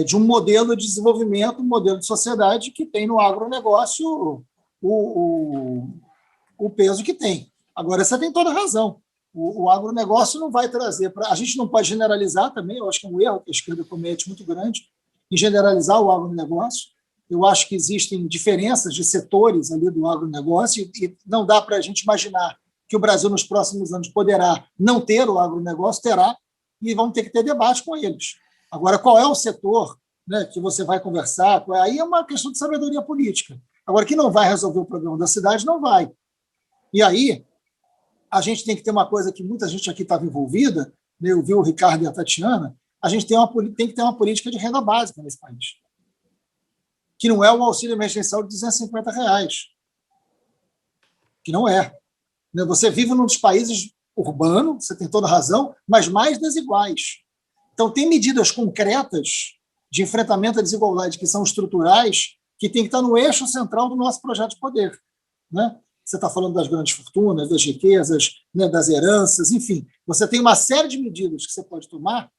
De um modelo de desenvolvimento, um modelo de sociedade que tem no agronegócio o peso que tem. Agora, você tem toda a razão. O agronegócio não vai trazer... A gente não pode generalizar também, eu acho que é um erro que a esquerda comete muito grande em generalizar o agronegócio. Eu acho que existem diferenças de setores ali do agronegócio e não dá para a gente imaginar que o Brasil, nos próximos anos, poderá não ter o agronegócio, terá, e vamos ter que ter debate com eles. Agora, qual é o setor, né, que você vai conversar? Aí é uma questão de sabedoria política. Agora, que não vai resolver o problema da cidade, não vai. E aí, a gente tem que ter uma coisa que muita gente aqui estava envolvida, né, eu vi o Ricardo e a Tatiana, a gente tem que ter uma política de renda básica nesse país, que não é o auxílio emergencial de R$250, que não é. Você vive num dos países urbanos, você tem toda a razão, mas mais desiguais. Então, tem medidas concretas de enfrentamento à desigualdade que são estruturais, que tem que estar no eixo central do nosso projeto de poder. Né? Você está falando das grandes fortunas, das riquezas, né, das heranças, enfim. Você tem uma série de medidas que você pode tomar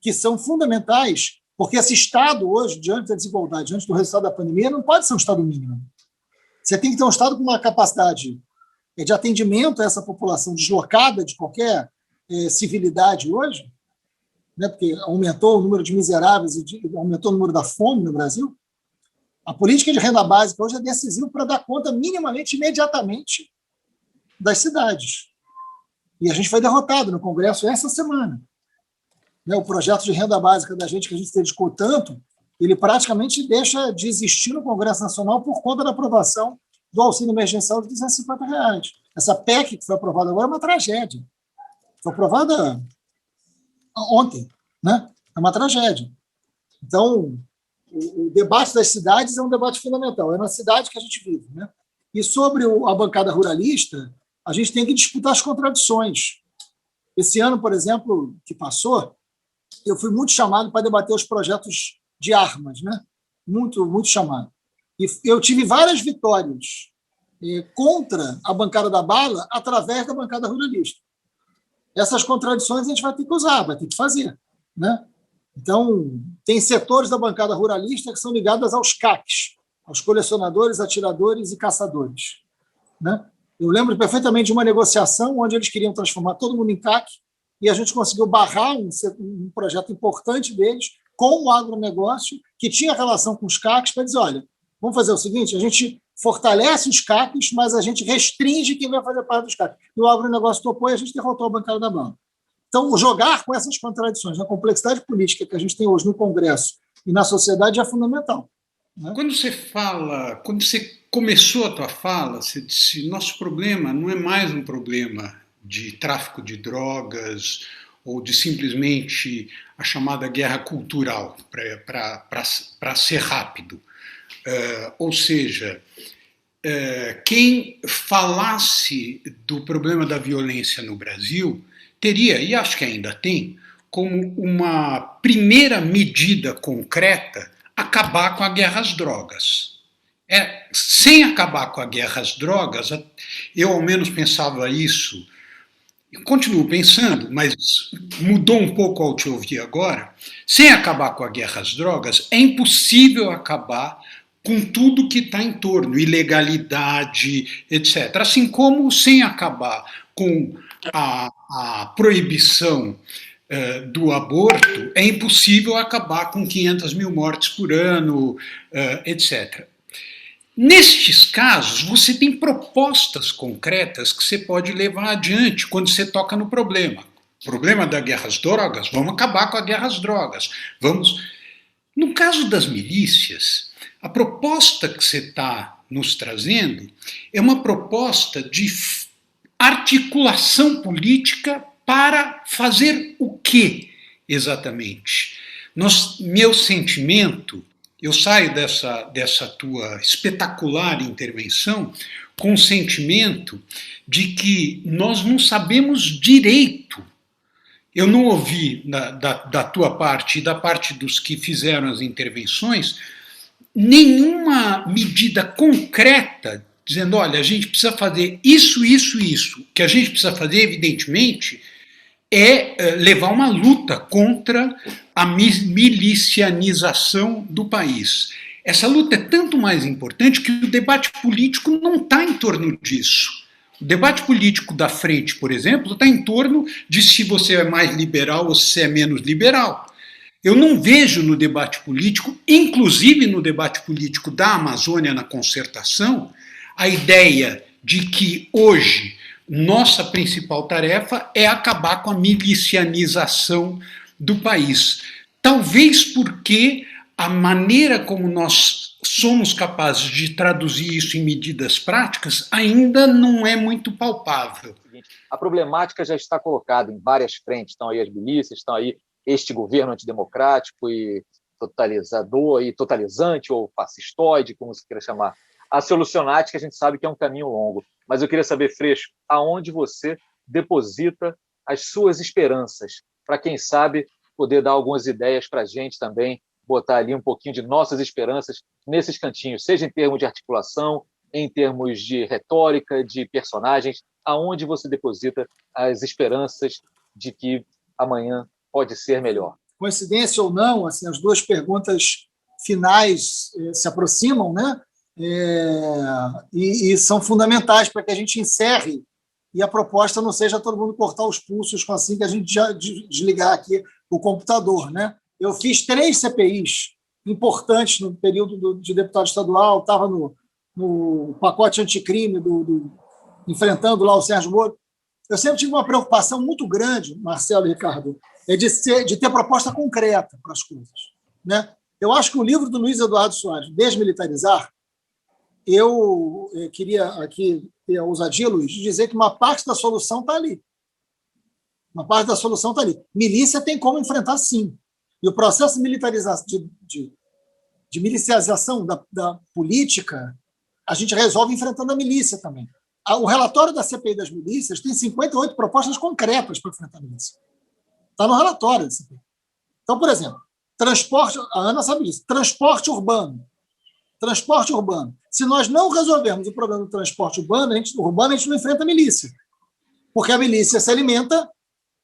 que são fundamentais, porque esse Estado hoje, diante da desigualdade, diante do resultado da pandemia, não pode ser um Estado mínimo. Você tem que ter um Estado com uma capacidade de atendimento a essa população deslocada de qualquer civilidade hoje, né, porque aumentou o número de miseráveis e aumentou o número da fome no Brasil, a política de renda básica hoje é decisiva para dar conta minimamente, imediatamente, das cidades. E a gente foi derrotado no Congresso essa semana. O projeto de renda básica da gente, que a gente se dedicou tanto, ele praticamente deixa de existir no Congresso Nacional por conta da aprovação do auxílio emergencial de R$250. Essa PEC que foi aprovada agora é uma tragédia. Foi aprovada ontem, né? É uma tragédia. Então, o debate das cidades é um debate fundamental. É na cidade que a gente vive, né? E sobre a bancada ruralista, a gente tem que disputar as contradições. Esse ano, por exemplo, que passou, eu fui muito chamado para debater os projetos de armas, né? Muito, muito chamado. E eu tive várias vitórias contra a bancada da bala através da bancada ruralista. Essas contradições a gente vai ter que usar, vai ter que fazer, né? Então, tem setores da bancada ruralista que são ligados aos CACs, aos colecionadores, atiradores e caçadores, né? Eu lembro perfeitamente de uma negociação onde eles queriam transformar todo mundo em CAC e a gente conseguiu barrar um projeto importante deles com o agronegócio, que tinha relação com os CACs, para dizer, olha, vamos fazer o seguinte, a gente fortalece os CACs, mas a gente restringe quem vai fazer parte dos CACs. E o agronegócio topou e a gente derrotou a bancada da bala. Então, jogar com essas contradições, a complexidade política que a gente tem hoje no Congresso e na sociedade é fundamental, né? Quando você começou a tua fala, você disse, nosso problema não é mais um problema de tráfico de drogas ou de simplesmente a chamada guerra cultural, para ser rápido. Ou seja, quem falasse do problema da violência no Brasil teria, e acho que ainda tem, como uma primeira medida concreta acabar com a guerra às drogas. Sem acabar com a guerra às drogas, eu ao menos pensava isso, continuo pensando, mas mudou um pouco ao te ouvir agora, sem acabar com a guerra às drogas, é impossível acabar com tudo que está em torno, ilegalidade, etc. Assim como sem acabar com a proibição do aborto, é impossível acabar com 500 mil mortes por ano, etc. Nestes casos, você tem propostas concretas que você pode levar adiante quando você toca no problema. O problema da guerra às drogas, vamos acabar com a guerra às drogas. No caso das milícias, a proposta que você está nos trazendo é uma proposta de articulação política para fazer o quê, exatamente? Meu sentimento, eu saio dessa tua espetacular intervenção com o sentimento de que nós não sabemos direito. Eu não ouvi da tua parte e da parte dos que fizeram as intervenções nenhuma medida concreta dizendo, olha, a gente precisa fazer isso, isso, isso. O que a gente precisa fazer, evidentemente, é levar uma luta contra a milicianização do país. Essa luta é tanto mais importante que o debate político não está em torno disso. O debate político da frente, por exemplo, está em torno de se você é mais liberal ou se é menos liberal. Eu não vejo no debate político, inclusive no debate político da Amazônia na concertação, a ideia de que hoje nossa principal tarefa é acabar com a milicianização do país. Talvez porque a maneira como nós somos capazes de traduzir isso em medidas práticas ainda não é muito palpável. A problemática já está colocada em várias frentes. Estão aí as milícias, estão aí este governo antidemocrático e totalizador, e totalizante ou fascistoide, como se queira chamar. A solucionática a gente sabe que é um caminho longo. Mas eu queria saber, Freixo, aonde você deposita as suas esperanças, para quem sabe poder dar algumas ideias para a gente também, botar ali um pouquinho de nossas esperanças nesses cantinhos, seja em termos de articulação, em termos de retórica, de personagens, aonde você deposita as esperanças de que amanhã pode ser melhor? Coincidência ou não, assim, as duas perguntas finais se aproximam, né? e são fundamentais para que a gente encerre e a proposta não seja todo mundo cortar os pulsos assim que a gente já desligar aqui o computador, né? Eu fiz 3 CPIs importantes no período de deputado estadual, estava no pacote anticrime, enfrentando lá o Sérgio Moro. Eu sempre tive uma preocupação muito grande, Marcelo e Ricardo, de ter proposta concreta para as coisas, né? Eu acho que o livro do Luiz Eduardo Soares, Desmilitarizar, eu queria aqui ter a ousadia, Luiz, de dizer que uma parte da solução está ali. Uma parte da solução está ali. Milícia tem como enfrentar, sim. E o processo de milicialização da política, a gente resolve enfrentando a milícia também. O relatório da CPI das milícias tem 58 propostas concretas para enfrentar a milícia. Está no relatório da CPI. Então, por exemplo, transporte, a Ana sabe disso, transporte urbano. Transporte urbano. Se nós não resolvermos o problema do transporte urbano, a gente não enfrenta a milícia. Porque a milícia se alimenta,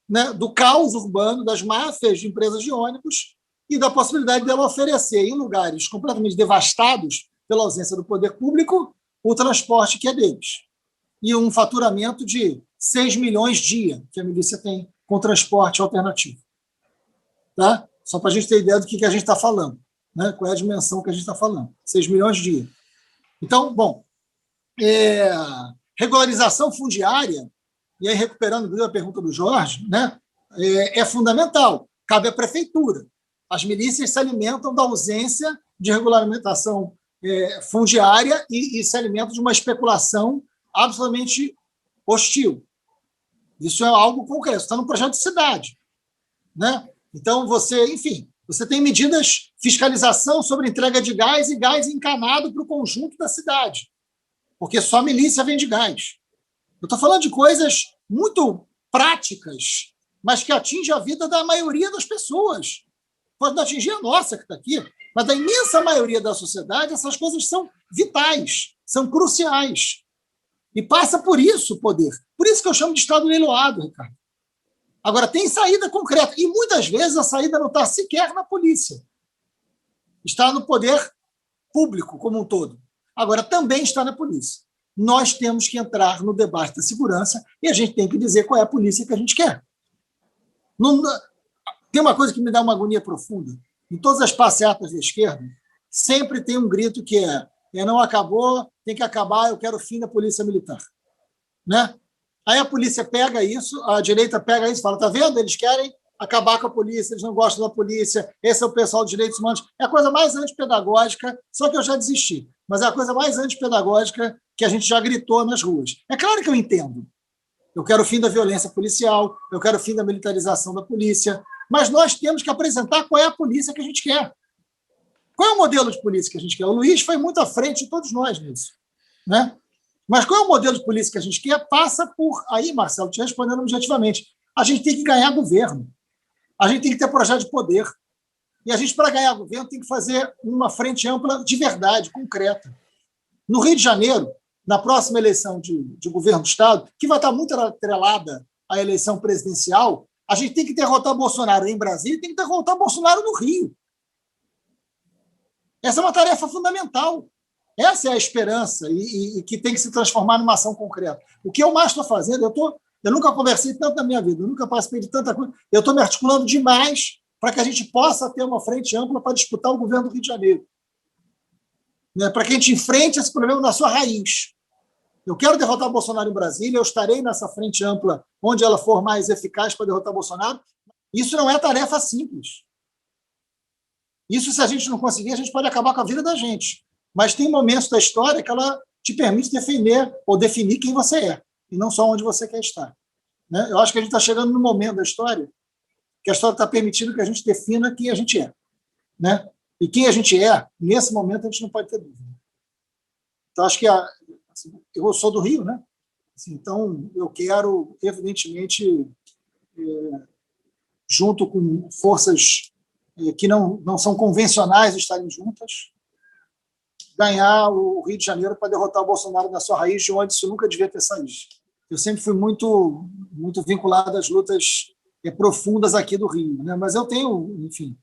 né, do caos urbano, das máfias de empresas de ônibus e da possibilidade dela oferecer, em lugares completamente devastados pela ausência do poder público, o transporte que é deles. E um faturamento de 6 milhões dia que a milícia tem com transporte alternativo. Tá? Só para a gente ter ideia do que a gente está falando. Né? Qual é a dimensão que a gente está falando? 6 milhões dia. Então, bom, regularização fundiária, e aí recuperando a pergunta do Jorge, né, é fundamental. Cabe à prefeitura. As milícias se alimentam da ausência de regulamentação fundiária e se alimentam de uma especulação absolutamente hostil. Isso é algo concreto, está no projeto de cidade. Né? Então, você tem medidas, fiscalização sobre entrega de gás e gás encanado para o conjunto da cidade, porque só a milícia vende gás. Eu estou falando de coisas muito práticas, mas que atingem a vida da maioria das pessoas. Pode não atingir a nossa, que está aqui, mas da imensa maioria da sociedade, essas coisas são vitais, são cruciais. E passa por isso o poder. Por isso que eu chamo de Estado leiloado, Ricardo. Agora, tem saída concreta. E, muitas vezes, a saída não está sequer na polícia. Está no poder público como um todo. Agora, também está na polícia. Nós temos que entrar no debate da segurança e a gente tem que dizer qual é a polícia que a gente quer. Não, tem uma coisa que me dá uma agonia profunda. Em todas as passeatas da esquerda, sempre tem um grito que não acabou, tem que acabar, eu quero o fim da polícia militar. Né? Aí a polícia pega isso, a direita pega isso e fala, está vendo? Eles querem acabar com a polícia, eles não gostam da polícia, esse é o pessoal dos direitos humanos. É a coisa mais antipedagógica, só que eu já desisti, mas é a coisa mais antipedagógica que a gente já gritou nas ruas. É claro que eu entendo. Eu quero o fim da violência policial, eu quero o fim da militarização da polícia, mas nós temos que apresentar qual é a polícia que a gente quer. Qual é o modelo de polícia que a gente quer? O Luiz foi muito à frente de todos nós nisso. Né? Mas qual é o modelo de polícia que a gente quer? Passa por... Aí, Marcelo, te respondendo objetivamente, a gente tem que ganhar governo. A gente tem que ter projeto de poder. E a gente, para ganhar governo, tem que fazer uma frente ampla de verdade, concreta. No Rio de Janeiro, na próxima eleição de governo do Estado, que vai estar muito atrelada à eleição presidencial, a gente tem que derrotar Bolsonaro em Brasília e tem que derrotar Bolsonaro no Rio. Essa é uma tarefa fundamental. Essa é a esperança e que tem que se transformar numa ação concreta. O que eu mais estou fazendo, eu nunca conversei tanto na minha vida, eu nunca participei de tanta coisa, eu estou me articulando demais para que a gente possa ter uma frente ampla para disputar o governo do Rio de Janeiro. Né? Para que a gente enfrente esse problema na sua raiz. Eu quero derrotar Bolsonaro em Brasília, eu estarei nessa frente ampla onde ela for mais eficaz para derrotar Bolsonaro. Isso não é tarefa simples. Isso, se a gente não conseguir, a gente pode acabar com a vida da gente. Mas tem momentos da história que ela te permite defender ou definir quem você é, e não só onde você quer estar. Né? Eu acho que a gente está chegando no momento da história que a história está permitindo que a gente defina quem a gente é. Né? E quem a gente é, nesse momento, a gente não pode ter dúvida. Então, acho que eu sou do Rio, né? Assim, então, eu quero, evidentemente, junto com forças que não são convencionais estarem juntas, ganhar o Rio de Janeiro para derrotar o Bolsonaro na sua raiz, de onde isso nunca devia ter saído. Eu sempre fui muito vinculado às lutas profundas aqui do Rio, né? Mas eu tenho, enfim,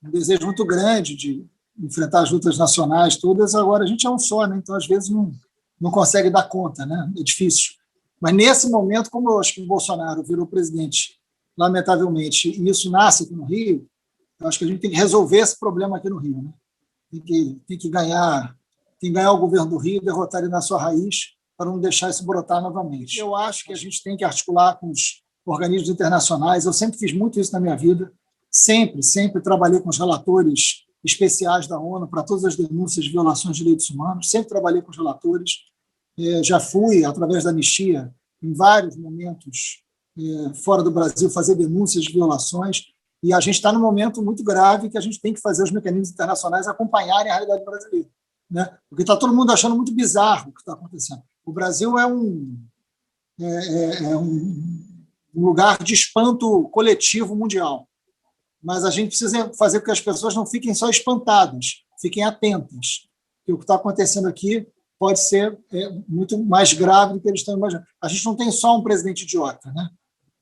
um desejo muito grande de enfrentar as lutas nacionais todas, agora a gente é um só, né? Então, às vezes, não consegue dar conta, né? É difícil. Mas, nesse momento, como eu acho que o Bolsonaro virou presidente, lamentavelmente, e isso nasce aqui no Rio, eu acho que a gente tem que resolver esse problema aqui no Rio, né? Tem que ganhar o governo do Rio, derrotar ele na sua raiz, para não deixar isso brotar novamente. Eu acho que a gente tem que articular com os organismos internacionais. Eu sempre fiz muito isso na minha vida, sempre trabalhei com os relatores especiais da ONU para todas as denúncias de violações de direitos humanos, sempre trabalhei com os relatores, já fui, através da anistia, em vários momentos fora do Brasil, fazer denúncias de violações, e a gente está num momento muito grave que a gente tem que fazer os mecanismos internacionais acompanharem a realidade brasileira, né? Porque está todo mundo achando muito bizarro o que está acontecendo. O Brasil é um lugar de espanto coletivo mundial, mas a gente precisa fazer com que as pessoas não fiquem só espantadas, fiquem atentas, que o que está acontecendo aqui pode ser muito mais grave do que eles estão imaginando. A gente não tem só um presidente idiota, né?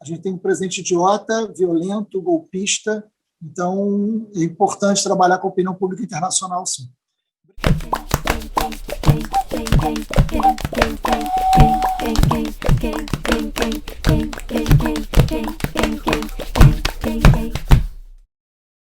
A gente tem um presidente idiota, violento, golpista, então é importante trabalhar com a opinião pública internacional, sim.